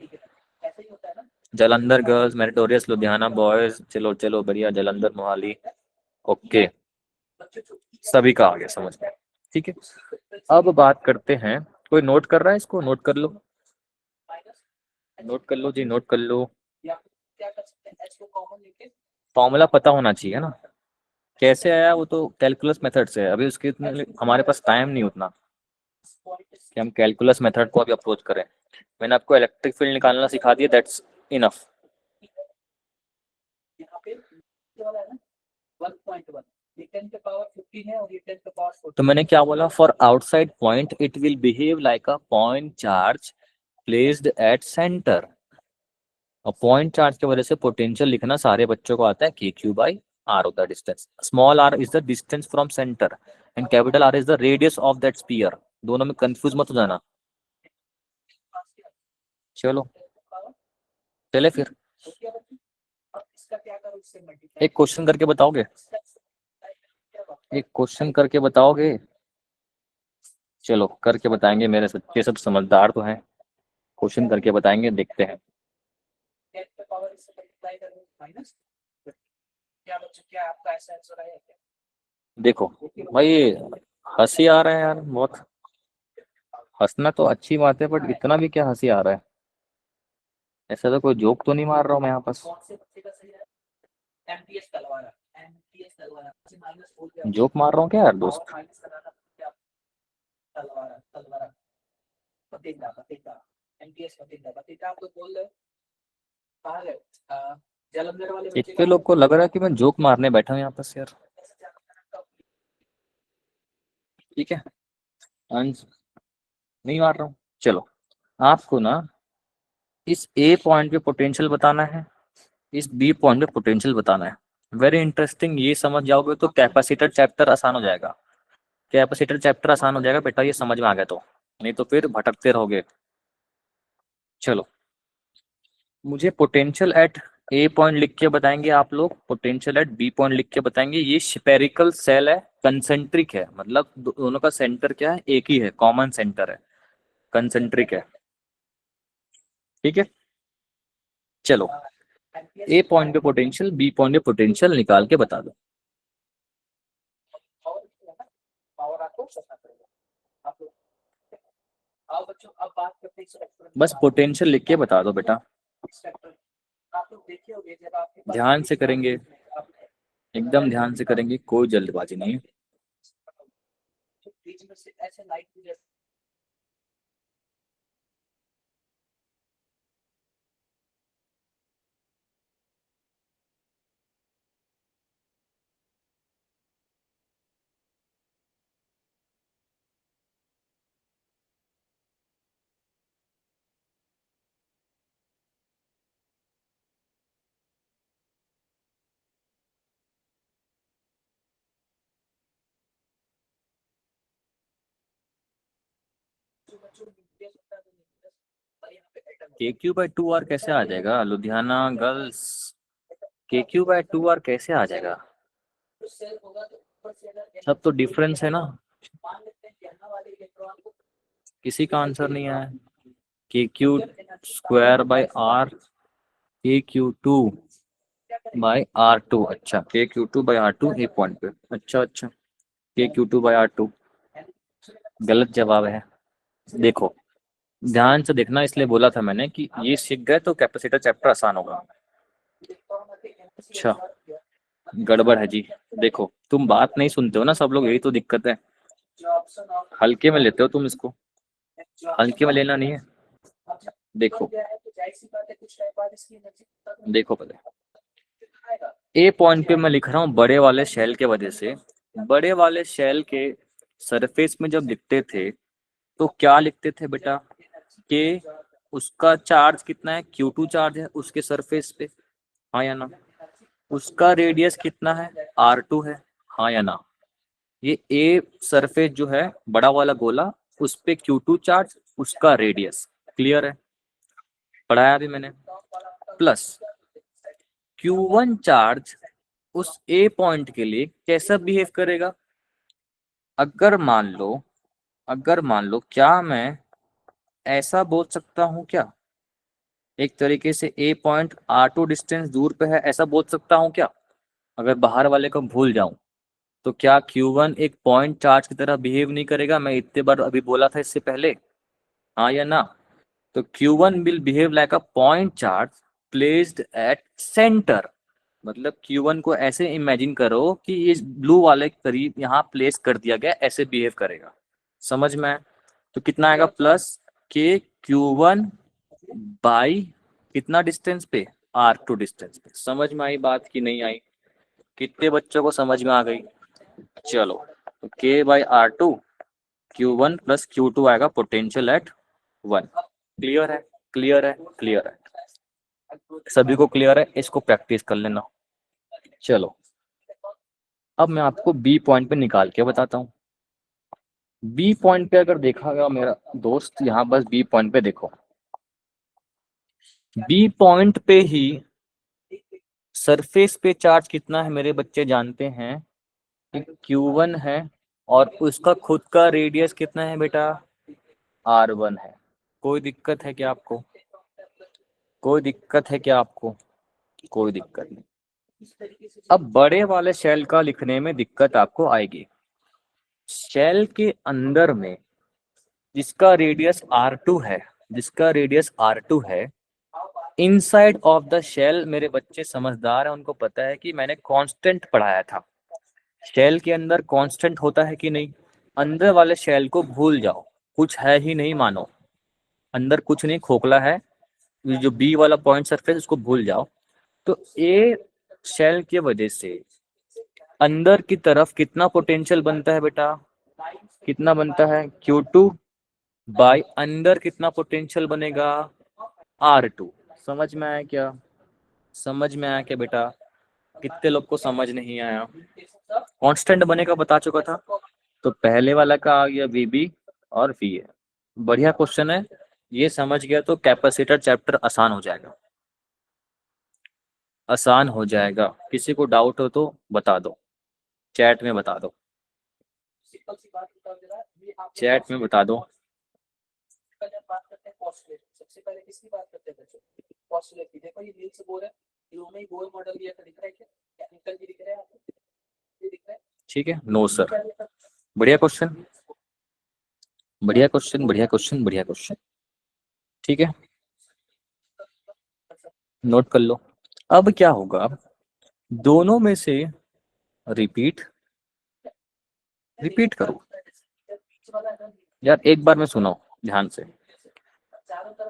Jalandhar girls, meritorious Ludhiana boys, चलो चलो बढ़िया, जलंधर मोहाली, ओके, सभी का आ गया समझ में। ठीक है, अब बात करते हैं, कोई नोट कर रहा है? इसको नोट कर लो, नोट कर लो जी, नोट कर लो। फॉर्मूला पता होना चाहिए ना, कैसे आया वो तो कैलकुलस मेथड से है, अभी उसके इतने हमारे पास टाइम नहीं उतना कि हम कैलकुलस मेथड को अभी अप्रोच करें। मैंने आपको इलेक्ट्रिक फील्ड निकालना सिखा दिया, दैट्स इनफ। तो मैंने क्या बोला? For outside point it will behave like a point charge placed at centre. और पॉइंट चार्ज की वजह से पोटेंशियल लिखना सारे बच्चों को आता है, Q/R होता है distance. Small r is the distance from centre and capital R is the radius of that sphere. दोनों में कंफ्यूज मत हो जाना। चलो चले फिर, एक क्वेश्चन करके बताओगे? एक क्वेश्चन करके बताओगे? चलो करके बताएंगे, मेरे बच्चे सब समझदार तो हैं, क्वेश्चन करके बताएंगे, देखते हैं। देखो भाई, हंसी आ रहा है यार बहुत। हंसना तो अच्छी बात है, बट इतना भी क्या हंसी आ रहा है? ऐसा तो कोई जोक तो नहीं मार रहा हूँ मैं यहाँ पास? जोक मार रहा हूँ क्या यार दोस्त? इतने लोग को लग रहा है कि मैं जोक मारने बैठा हूँ यहाँ पास यार। ठीक है, अंश नहीं मार रहा हूँ। चलो, आपको ना इस ए पॉइंट पे पोटेंशियल बताना है, इस बी पॉइंट पे पोटेंशियल बताना है। वेरी इंटरेस्टिंग, ये समझ जाओगे तो कैपेसिटर चैप्टर आसान हो जाएगा। कैपेसिटर चैप्टर आसान हो जाएगा बेटा, ये समझ में आ गया तो, नहीं तो फिर भटकते रहोगे। चलो, मुझे पोटेंशियल एट ए पॉइंट लिख के बताएंगे आप लोग, पोटेंशियल एट बी पॉइंट लिख के बताएंगे। ये स्पेरिकल सेल है, कंसेंट्रिक है, मतलब दोनों का सेंटर क्या है? एक ही है, कॉमन सेंटर है, कंसेंट्रिक है। ठीक है, चलो, ए पॉइंट पे पोटेंशियल, बी पॉइंट पे पोटेंशियल निकाल के बता दो। बस पोटेंशियल लिख के बता दो बेटा, ध्यान से करेंगे, एकदम ध्यान से करेंगे, कोई जल्दबाजी नहीं है। KQ/2R कैसे आ जाएगा लुधियाना गर्ल्स? KQ/2R कैसे आ जाएगा? सब तो डिफरेंस है ना, किसी का आंसर नहीं आया। KQ² bye R, KQ2/R2। अच्छा, KQ2/R2 एक पॉइंट पे। अच्छा, KQ2/R2 गलत जवाब है। देखो ध्यान से देखना, इसलिए बोला था मैंने कि ये सीख गए तो कैपेसिटर चैप्टर आसान होगा। अच्छा, गड़बड़ है जी। देखो तुम बात नहीं सुनते हो ना सब लोग, यही तो दिक्कत है। हल्के में लेते हो तुम इसको, हल्के में लेना नहीं है। देखो देखो पहले ए पॉइंट पे मैं लिख रहा हूँ बड़े वाले शेल के वजह से। बड़े वाले शेल के सरफेस में जब लिखते थे तो क्या लिखते थे बेटा, कि उसका चार्ज कितना है, Q2 चार्ज है उसके सरफेस पे, हाँ या ना। उसका रेडियस कितना है, R2 है, हाँ या ना। ये ए सरफेस जो है बड़ा वाला गोला, उस पे Q2 चार्ज, उसका रेडियस। क्लियर है, पढ़ाया अभी मैंने। प्लस Q1 चार्ज उस ए पॉइंट के लिए कैसा बिहेव करेगा। अगर मान लो, क्या मैं ऐसा बोल सकता हूँ क्या, एक तरीके से ए पॉइंट R2 डिस्टेंस दूर पे है, ऐसा बोल सकता हूँ क्या। अगर बाहर वाले को भूल जाऊं तो क्या Q1 एक पॉइंट चार्ज की तरह बिहेव नहीं करेगा। मैं इतने बार अभी बोला था इससे पहले, हाँ या ना। तो Q1 will behave like a point charge placed at centre. मतलब Q1 को ऐसे इमेजिन करो कि ये ब्लू वाले के करीब यहाँ प्लेस कर दिया गया, ऐसे बिहेव करेगा। समझ में आया? तो कितना आएगा, प्लस के Q1 बाई कितना डिस्टेंस पे, R2 डिस्टेंस पे। समझ में आई बात कि नहीं आई? कितने बच्चों को समझ में आ गई? चलो, तो K/R2, Q1 प्लस Q2 आएगा पोटेंशियल एट 1। क्लियर है, क्लियर है, क्लियर है, सभी को क्लियर है? इसको प्रैक्टिस कर लेना। चलो अब मैं आपको बी पॉइंट पे निकाल के बताता हूँ। बी पॉइंट पे अगर देखा गया मेरा दोस्त, यहाँ बस बी पॉइंट पे देखो। बी पॉइंट पे ही सरफेस पे चार्ज कितना है मेरे बच्चे जानते हैं कि Q1 है, और उसका खुद का रेडियस कितना है बेटा, R1 है। कोई दिक्कत है क्या आपको? कोई दिक्कत है क्या आपको? कोई दिक्कत नहीं। अब बड़े वाले शेल का लिखने में दिक्कत आपको आएगी। शेल के अंदर में जिसका रेडियस R2 है, इनसाइड ऑफ द शेल, मेरे बच्चे समझदार हैं, उनको पता है कि मैंने कांस्टेंट पढ़ाया था। शेल के अंदर कांस्टेंट होता है कि नहीं। अंदर वाले शेल को भूल जाओ, कुछ है ही नहीं मानो, अंदर कुछ नहीं, खोखला है। जो बी वाला पॉइंट सरफेस, उसको भूल जाओ। तो ए शेल की वजह से अंदर की तरफ कितना पोटेंशियल बनता है बेटा, कितना बनता है, Q2 बाय अंदर कितना पोटेंशियल बनेगा, R2। समझ में आया क्या? समझ में आया क्या बेटा? कितने लोग को समझ नहीं आया? कांस्टेंट बनेगा बता चुका था। तो पहले वाला का आ गया VB और VA। बढ़िया क्वेश्चन है, ये समझ गया तो कैपेसिटर चैप्टर आसान हो जाएगा, आसान हो जाएगा। किसी को डाउट हो तो बता दो, चैट में बता दो, चैट में बता दो। ठीक है, नो सर। बढ़िया क्वेश्चन, बढ़िया क्वेश्चन, बढ़िया क्वेश्चन, बढ़िया क्वेश्चन। ठीक है, नोट कर लो। अब क्या होगा, दोनों में से रिपीट रिपीट करो। यार एक बार में सुनो ध्यान से।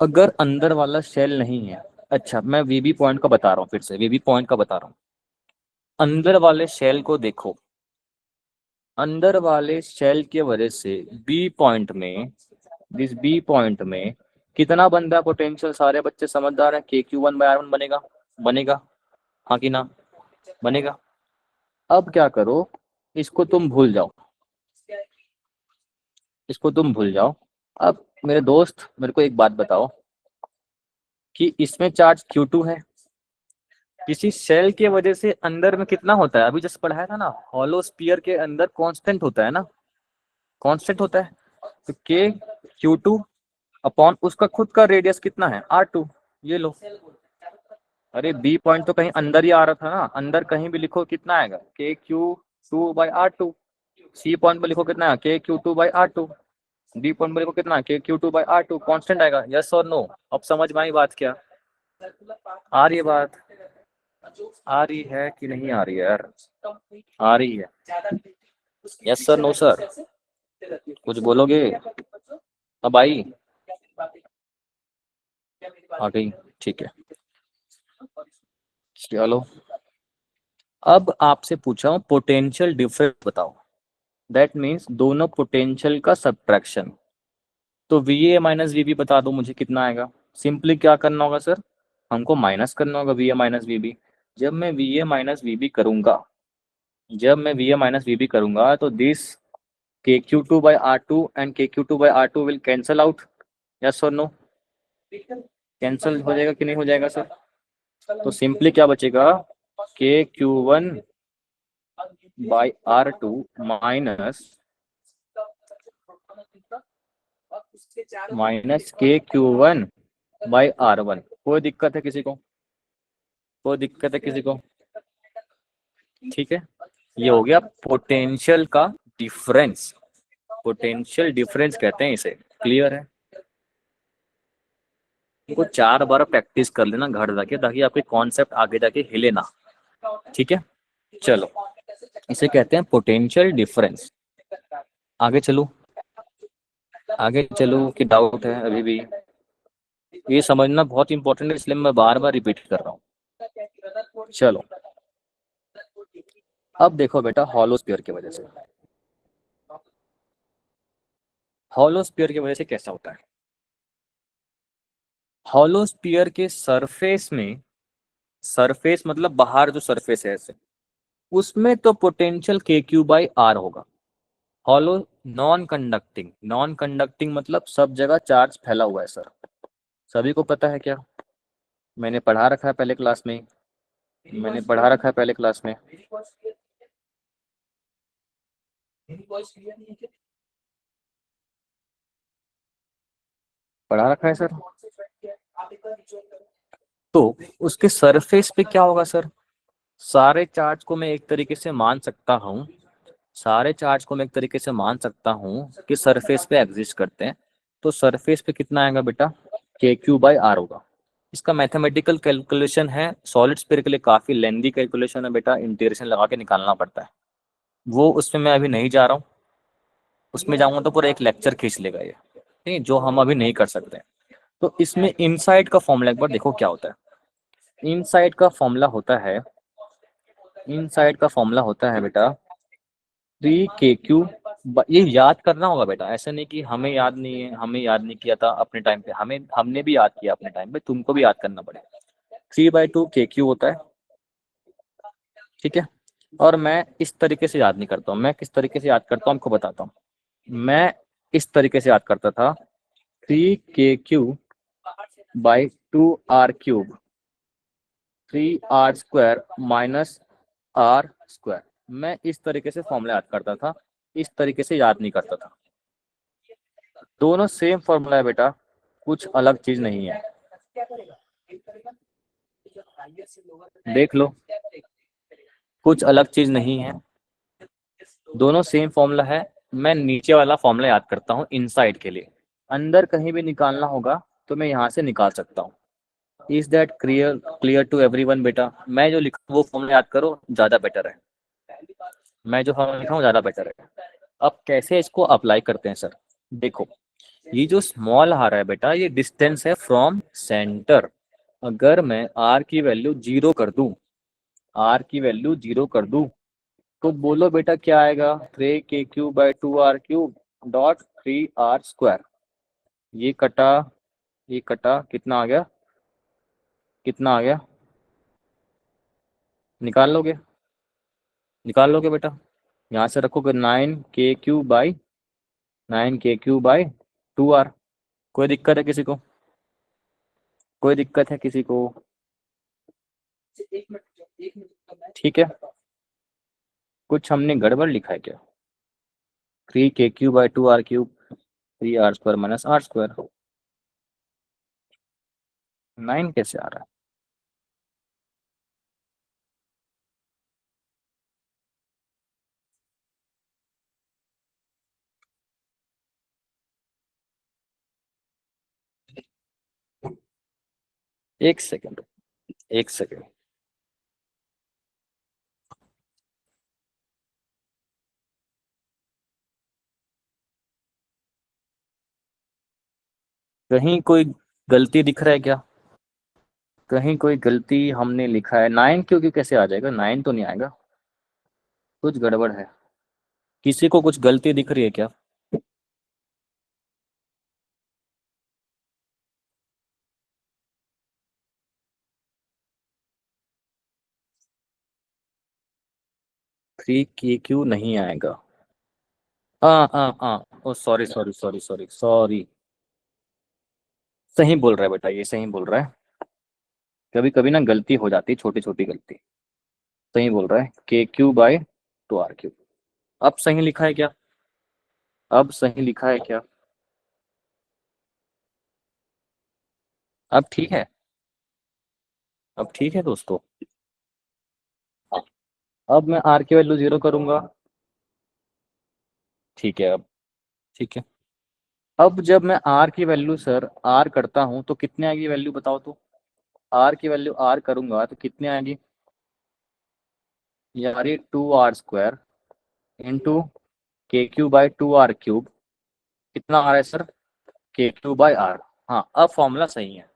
अगर अंदर वाला शेल नहीं है, अच्छा मैं वीबी पॉइंट का बता रहा हूँ, फिर से वीबी पॉइंट का बता रहा हूँ। अंदर वाले शेल को देखो, अंदर वाले शेल की वजह से बी पॉइंट में, दिस बी पॉइंट में कितना बन रहा है पोटेंशियल। सारे बच्चे समझदार हैं, KQ1/R1 बनेगा, बनेगा, हाँ कि ना, बनेगा। अब क्या करो, इसको तुम भूल जाओ, इसको तुम भूल जाओ। अब मेरे दोस्त मेरे को एक बात बताओ कि इसमें चार्ज Q2 है, किसी सेल के वजह से अंदर में कितना होता है, अभी जस्ट पढ़ाया था ना, हॉलो स्फीयर के अंदर कांस्टेंट होता है ना, कांस्टेंट होता है। तो Q2 अपॉन उसका खुद का रेडियस कितना है R2, ये लो। अरे बी पॉइंट तो कहीं अंदर ही आ रहा था ना, अंदर कहीं भी लिखो कितना आएगा KQ2/R2। सी पॉइंट पर लिखो कितना है KQ2/R2। डी पॉइंट पर लिखो कितना है KQ2/R2, कांस्टेंट आएगा, यस और नो। अब समझ में आई बात क्या, आ रही है बात, आ रही है कि नहीं आ रही है यार, आ रही है, यस सर नो सर, कुछ बोलोगे। अब आई, आ गई, ठीक है। चलो अब आपसे पूछा हूँ पोटेंशियल डिफरेंस बताओ, दैट मीन्स दोनों पोटेंशियल का सब्ट्रैक्शन। तो V A minus V B बता दो मुझे कितना आएगा। सिंपली क्या करना होगा सर, हमको माइनस करना होगा V A minus V B. जब मैं V A minus V B करूंगा, जब मैं V A minus V B करूंगा तो this KQ2/R2 and KQ2/R2 will cancel out, yes और नो, कैंसल हो जाएगा कि नहीं हो जाएगा सर। तो सिंपली क्या बचेगा KQ1/R2 माइनस KQ1/R1। कोई दिक्कत है किसी को, कोई दिक्कत है किसी को, ठीक है। ये हो गया पोटेंशियल का डिफरेंस, पोटेंशियल डिफरेंस कहते हैं इसे, क्लियर है। इनको 4 बार प्रैक्टिस कर लेना घर जाके, ताकि आपके कॉन्सेप्ट आगे जाके हिले ना, ठीक है। चलो इसे कहते हैं पोटेंशियल डिफरेंस। आगे चलो, आगे चलो कि डाउट है अभी भी, ये समझना बहुत इंपॉर्टेंट है, इसलिए मैं बार बार रिपीट कर रहा हूँ। चलो अब देखो बेटा, हॉलो स्फीयर की वजह से, हॉलो स्फीयर की वजह से कैसा होता है। हॉलो स्फीयर के सरफेस में, सरफेस मतलब बाहर जो सरफेस है ऐसे, उसमें तो पोटेंशियल KQ/R होगा। Hollow non conducting, non conducting मतलब सब जगह चार्ज फैला हुआ है सर, सभी को पता है क्या, मैंने पढ़ा रखा है पहले क्लास में, मैंने पढ़ा रखा है पहले क्लास में। पढ़ा रखा है सर। तो उसके सरफेस पे क्या होगा सर, सारे चार्ज को मैं एक तरीके से मान सकता हूँ, सारे चार्ज को मैं एक तरीके से मान सकता हूँ कि सरफेस पे एग्जिस्ट करते हैं। तो सरफेस पे कितना आएगा बेटा, KQ/R होगा। इसका मैथमेटिकल कैलकुलेशन है, सॉलिड स्फीयर के लिए काफ़ी लेंदी कैलकुलेशन है बेटा, इंटीग्रेशन लगा के निकालना पड़ता है। वो उसमें मैं अभी नहीं जा रहा हूँ, उसमें जाऊंगा तो पूरा एक लेक्चर खींच लेगा ये, ठीक है, जो हम अभी नहीं कर सकते। तो इसमें इनसाइड का फॉर्मूला एक बार देखो क्या होता है। इनसाइड का फॉर्मूला होता है, इनसाइड का फॉर्मूला होता है बेटा 3KQ। ये याद करना होगा बेटा, ऐसा नहीं कि हमें याद नहीं है, हमें याद नहीं किया था अपने टाइम पे, हमें हमने भी याद किया अपने टाइम पे, तुमको भी याद करना पड़ेगा। 3/2 KQ होता है, ठीक है। और मैं इस तरीके से याद नहीं करता हूँ, मैं किस तरीके से याद करता हूँ आपको बताता हूँ। मैं इस तरीके से याद करता था 3KQ/2R3, 3R² माइनस R²। मैं इस तरीके से फॉर्मूला याद करता था, इस तरीके से याद नहीं करता था। दोनों सेम फॉर्मूला है बेटा, कुछ अलग चीज नहीं है, देख लो, कुछ अलग चीज नहीं है, दोनों सेम फॉर्मूला है। मैं नीचे वाला फॉर्मूला याद करता हूँ इनसाइड के लिए, अंदर कहीं भी निकालना होगा तो मैं यहाँ से निकाल सकता हूँ। Is that clear, clear to everyone बेटा। मैं जो लिखा वो फॉर्मूला याद करो, ज़्यादा बेटर है, मैं जो फॉर्मूला लिखा हूँ ज़्यादा बेटर है। अब कैसे इसको अप्लाई करते हैं सर, देखो ये जो स्मॉल आ रहा है बेटा, ये डिस्टेंस है फ्रॉम सेंटर। अगर मैं आर की वैल्यू 0 कर दूं, आर की वैल्यू 0 कर दूं, तो बोलो बेटा क्या आएगा, 3KQ/2R³ डॉट 3R²। ये कटा, ये कटा, कितना आ गया, कितना आ गया, निकाल लोगे, निकाल लोगे बेटा। यहाँ से रखोगे 9KQ/2R, कोई दिक्कत है किसी को? कोई दिक्कत है किसी को? ठीक है। कुछ हमने गड़बड़ लिखा है क्या? 3 k³/2 r³ 3 r² - r²। 9 कैसे आ रहा है? एक सेकेंड। एक सेकेंड। कहीं कोई गलती दिख रहा है क्या? कहीं कोई गलती हमने लिखा है? 9 क्योंकि कैसे आ जाएगा? 9 तो नहीं आएगा। कुछ गड़बड़ है। किसी को कुछ गलती दिख रही है क्या? 3 k³ नहीं आएगा। हाँ हाँ हाँ, oh sorry sorry sorry sorry sorry. सही बोल रहा है बेटा, ये सही बोल रहा है। कभी कभी ना गलती हो जाती है, छोटी छोटी गलती। सही बोल रहा है, k³/2 r³। अब सही लिखा है क्या? अब सही लिखा है क्या? अब ठीक है। अब ठीक है दोस्तों। हाँ। अब मैं r की वैल्यू 0 करूंगा। ठीक है अब। ठीक है। अब जब मैं r की वैल्यू सर r करता हूं तो कितने आएगी वैल्यू बताओ तो? r की वैल्यू r करूंगा तो कितने आएगी? यार ये 2 r² इंटू k³/2 r³ कितना आ रहा है सर? k³/r। हाँ, अब फॉर्मूला सही है।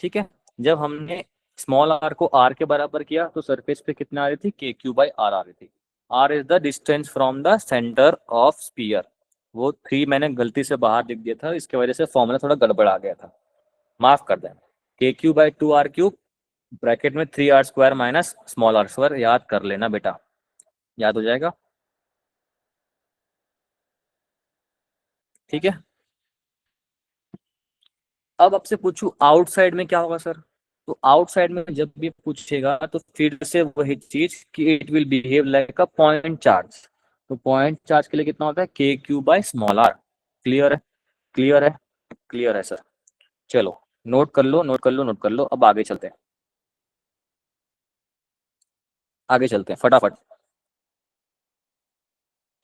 ठीक है। जब हमने स्मॉल आर को आर के बराबर किया तो सरफेस पे कितना आ रही थी? k³/r आ रही थी। r is the distance from the centre of sphere. वो 3 मैंने गलती से बाहर लिख दिया था, इसके वजह से फॉर्मूला थोड़ा गड़बड़ आ गया था। माफ कर दें। k³/2 r³ ब्रैकेट में 3 r² माइनस स्मॉल r²। याद कर लेना बेटा, याद हो जाएगा। ठीक है। अब आपसे पूछूं आउटसाइड में क्या होगा सर? तो आउटसाइड में जब भी पूछेगा तो फिर से वही चीज कि it will behave like a point charge. तो पॉइंट चार्ज के लिए कितना होता है? k³/r। क्लियर है? क्लियर है? क्लियर है सर। चलो, नोट कर लो, नोट कर लो, नोट कर लो। अब आगे चलते हैं। आगे चलते हैं फटाफट।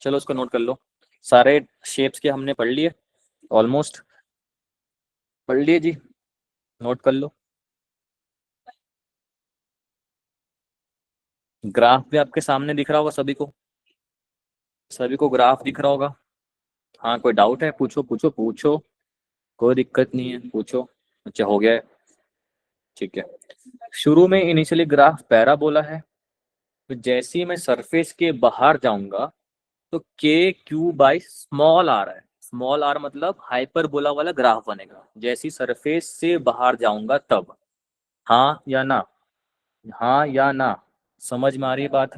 चलो उसको नोट कर लो। सारे शेप्स के हमने पढ़ लिए। ऑलमोस्ट पढ़ लिए जी। नोट कर लो। ग्राफ भी आपके सामने दिख रहा होगा सभी को। सभी को ग्राफ दिख रहा होगा। हाँ, कोई डाउट है? पूछो पूछो पूछो। कोई दिक्कत नहीं है, पूछो। अच्छा, हो गया है। ठीक है। शुरू में इनिशियली ग्राफ पैराबोला है। तो जैसे ही मैं सरफेस के बाहर जाऊंगा तो k³/स्मॉल r है। स्मॉल r मतलब हाइपरबोला वाला ग्राफ बनेगा जैसे ही सरफेस से बाहर जाऊंगा तब। हाँ या ना? हाँ या ना? समझ में आ रही है बात?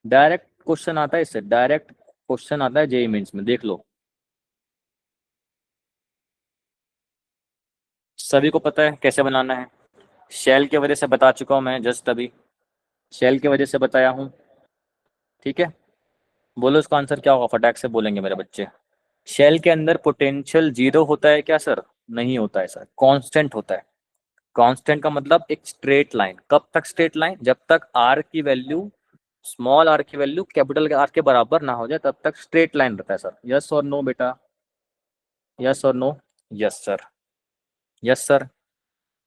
डायरेक्ट क्वेश्चन आता है इससे, डायरेक्ट क्वेश्चन आता है जेईई मेंस में, देख लो। सभी को पता है कैसे बनाना है। शेल की वजह से बता चुका हूं मैं जस्ट अभी। शेल की वजह से बताया हूं। ठीक है। बोलो इसका आंसर क्या होगा, फटाक से बोलेंगे मेरे बच्चे। शेल के अंदर पोटेंशियल 0 होता है क्या सर? नहीं होता है सर, कांस्टेंट होता है। कांस्टेंट का मतलब एक स्ट्रेट लाइन। कब तक स्ट्रेट लाइन? जब तक आर की वैल्यू, स्मॉल आर की वैल्यू कैपिटल आर के बराबर ना हो जाए तब तक स्ट्रेट लाइन रहता है सर। यस और नो बेटा? यस और no? Yes sir. Yes sir.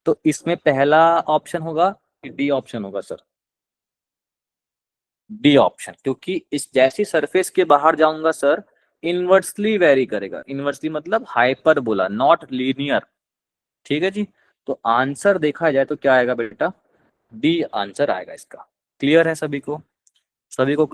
तो इसमें पहला ऑप्शन होगा कि डी ऑप्शन होगा सर? डी ऑप्शन, क्योंकि इस जैसी सरफेस के बाहर जाऊंगा सर, इनवर्सली वेरी करेगा। इनवर्सली मतलब हाइपरबोला, नॉट लीनियर। ठीक है जी। तो आंसर देखा जाए तो क्या आएगा बेटा? डी आंसर आएगा इसका। क्लियर है सभी को? सभी को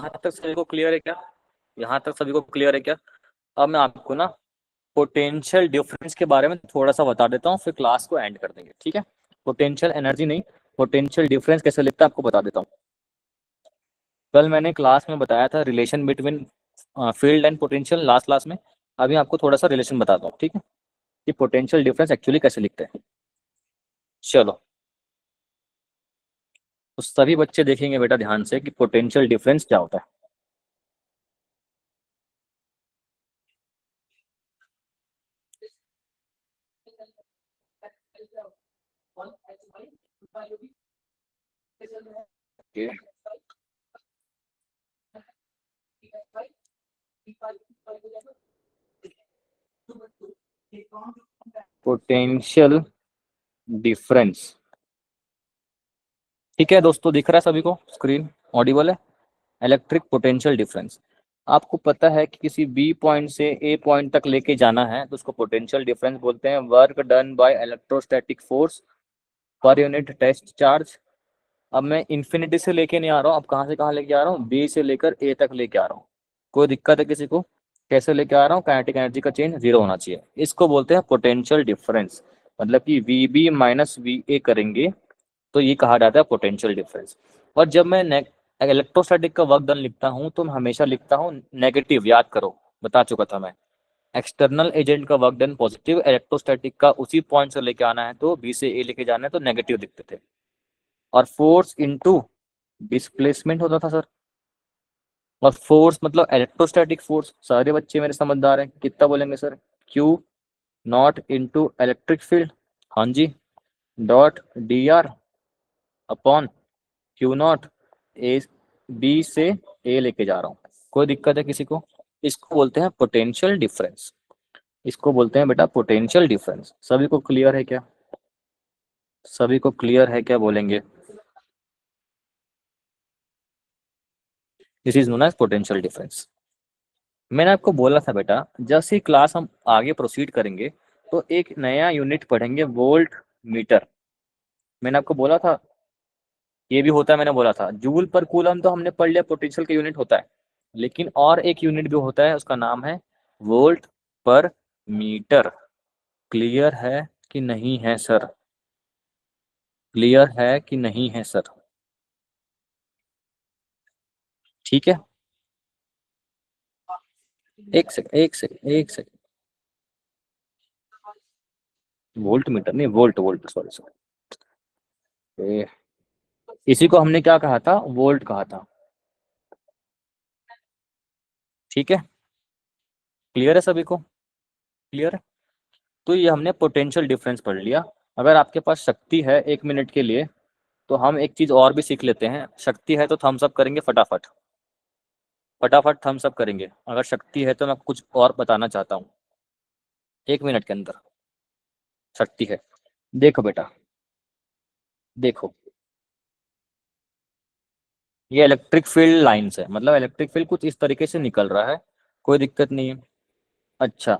यहाँ तक सभी को क्लियर है क्या? यहाँ तक सभी को क्लियर है क्या? अब मैं आपको ना पोटेंशियल डिफरेंस के बारे में थोड़ा सा बता देता हूँ, फिर क्लास को एंड कर देंगे, ठीक है? पोटेंशियल एनर्जी नहीं, पोटेंशियल डिफरेंस कैसे लिखता है आपको बता देता हूँ। कल मैंने क्लास में बताया था relation between field and potential last class में। अभी आपको थोड़ा सा रिलेशन बताता हूँ, ठीक है, कि पोटेंशियल डिफरेंस एक्चुअली कैसे लिखते हैं। चलो, तो सभी बच्चे देखेंगे बेटा ध्यान से कि पोटेंशियल डिफरेंस क्या होता है। पोटेंशियल डिफरेंस, ठीक है दोस्तों, दिख रहा है सभी को स्क्रीन? ऑडिबल है? इलेक्ट्रिक पोटेंशियल डिफरेंस, आपको पता है कि किसी बी पॉइंट से ए पॉइंट तक लेके जाना है तो उसको पोटेंशियल डिफरेंस बोलते हैं। Work done by electrostatic force per unit test charge. अब मैं इन्फिनिटी से लेके नहीं आ रहा हूँ, अब कहाँ से कहाँ लेके आ रहा हूँ, बी से लेकर ए तक लेके आ रहा हूँ। कोई दिक्कत है किसी को? कैसे लेके आ रहा हूँ? काइनेटिक एनर्जी का चेंज जीरो होना चाहिए। इसको बोलते हैं पोटेंशियल डिफरेंस। मतलब कि V B minus V A करेंगे तो ये कहा जाता है पोटेंशियल डिफरेंस। और जब मैं इलेक्ट्रोस्टैटिक का वर्क डन लिखता हूँ तो मैं हमेशा लिखता हूँ नेगेटिव, याद करो, बता चुका था मैं। एक्सटर्नल एजेंट का वर्क डन पॉजिटिव, इलेक्ट्रोस्टैटिक का उसी पॉइंट से लेके आना है तो बी से ए लेके जाना है तो नेगेटिव लिखते थे। और फोर्स इनटू डिस्प्लेसमेंट होता था सर। और फोर्स मतलब इलेक्ट्रोस्टैटिक फोर्स, सारे बच्चे मेरे समझदार हैं, कितना बोलेंगे sir? Q naught into electric field, हाँ जी, dot D R upon Q naught, A B से ए लेके जा रहा हूँ। कोई दिक्कत है किसी को? इसको बोलते हैं पोटेंशियल डिफरेंस। इसको बोलते हैं बेटा पोटेंशियल डिफरेंस। सभी को क्लियर है क्या? सभी को क्लियर है क्या बोलेंगे? This is known as potential difference. मैंने आपको बोला था बेटा जैसे ही क्लास हम आगे प्रोसीड करेंगे तो एक नया यूनिट पढ़ेंगे, वोल्ट मीटर। मैंने आपको बोला था ये भी होता है, मैंने बोला था जूल पर कूलम तो हमने पढ़ लिया, पोटेंशियल का यूनिट होता है। लेकिन और एक यूनिट भी होता है, उसका नाम है वोल्ट पर मीटर। क्लियर है कि नहीं है सर? क्लियर है कि नहीं है सर? ठीक है, एक सेकंड एक सेकंड एक सेकंड। वोल्ट मीटर नहीं, वोल्ट वोल्ट, सॉरी सॉरी। इसी को हमने क्या कहा था? वोल्ट कहा था। ठीक है, क्लियर है सभी को? क्लियर है? तो ये हमने पोटेंशियल डिफरेंस पढ़ लिया। अगर आपके पास शक्ति है 1 मिनट के लिए तो हम एक चीज और भी सीख लेते हैं। शक्ति है तो थम्स अप करेंगे फटाफट, फटाफट थम्स अप करेंगे। अगर शक्ति है तो मैं कुछ और बताना चाहता हूँ 1 मिनट के अंदर। शक्ति है, देखो बेटा, देखो, ये इलेक्ट्रिक फील्ड लाइंस है, मतलब इलेक्ट्रिक फील्ड कुछ इस तरीके से निकल रहा है, कोई दिक्कत नहीं है। अच्छा,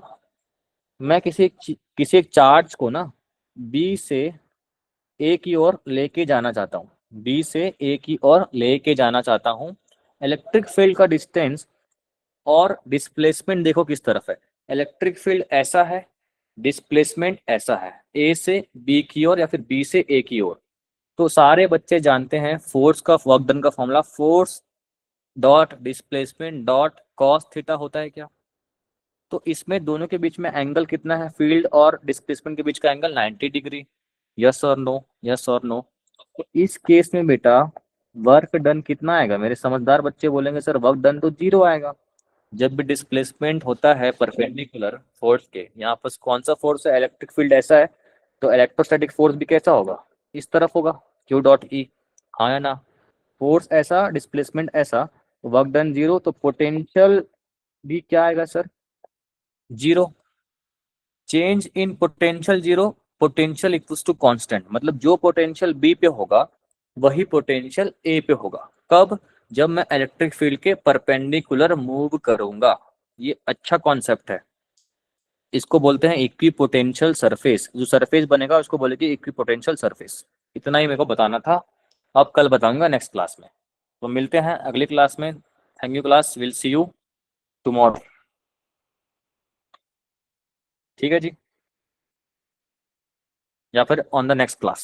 मैं किसी एक चार्ज को ना बी से ए की ओर लेके जाना चाहता हूँ, बी से ए की ओर लेके जाना चाहता हूँ। इलेक्ट्रिक फील्ड का डिस्टेंस और डिस्प्लेसमेंट देखो किस तरफ है। इलेक्ट्रिक फील्ड ऐसा है, डिस्प्लेसमेंट ऐसा है, ए से बी की ओर या फिर बी से ए की ओर। तो सारे बच्चे जानते हैं फोर्स का वर्क डन का formula, force dot displacement dot cos theta होता है क्या? तो इसमें दोनों के बीच में एंगल कितना है? फील्ड और डिस्प्लेसमेंट के बीच का एंगल 90 डिग्री। यस और नो? यस और नो? तो इस केस में बेटा वर्क डन कितना आएगा? मेरे समझदार बच्चे बोलेंगे सर वर्क डन तो जीरो आएगा। जब भी डिस्प्लेसमेंट होता है परपेंडिकुलर फोर्स के, यहाँ पर कौन सा फोर्स है? इलेक्ट्रिक फील्ड ऐसा है तो इलेक्ट्रोस्टैटिक फोर्स भी कैसा होगा? इस तरफ होगा, क्यू डॉट ई, हाँ या ना? फोर्स ऐसा, डिस्प्लेसमेंट ऐसा, वर्क डन जीरो, तो पोटेंशियल भी क्या आएगा sir? Zero. Change in potential zero, potential equals to constant. मतलब जो पोटेंशियल बी पे होगा वही पोटेंशियल ए पे होगा। कब? जब मैं इलेक्ट्रिक फील्ड के परपेंडिकुलर मूव करूंगा। ये अच्छा कॉन्सेप्ट है। इसको बोलते हैं इक्विपोटेंशियल सरफेस। जो सरफेस बनेगा उसको बोलेंगे इक्विपोटेंशियल सरफेस। इतना ही मेरे को बताना था, अब कल बताऊंगा नेक्स्ट क्लास में। तो मिलते हैं अगली क्लास में। Thank you class, will see you tomorrow. ठीक है जी, या फिर ऑन द नेक्स्ट क्लास।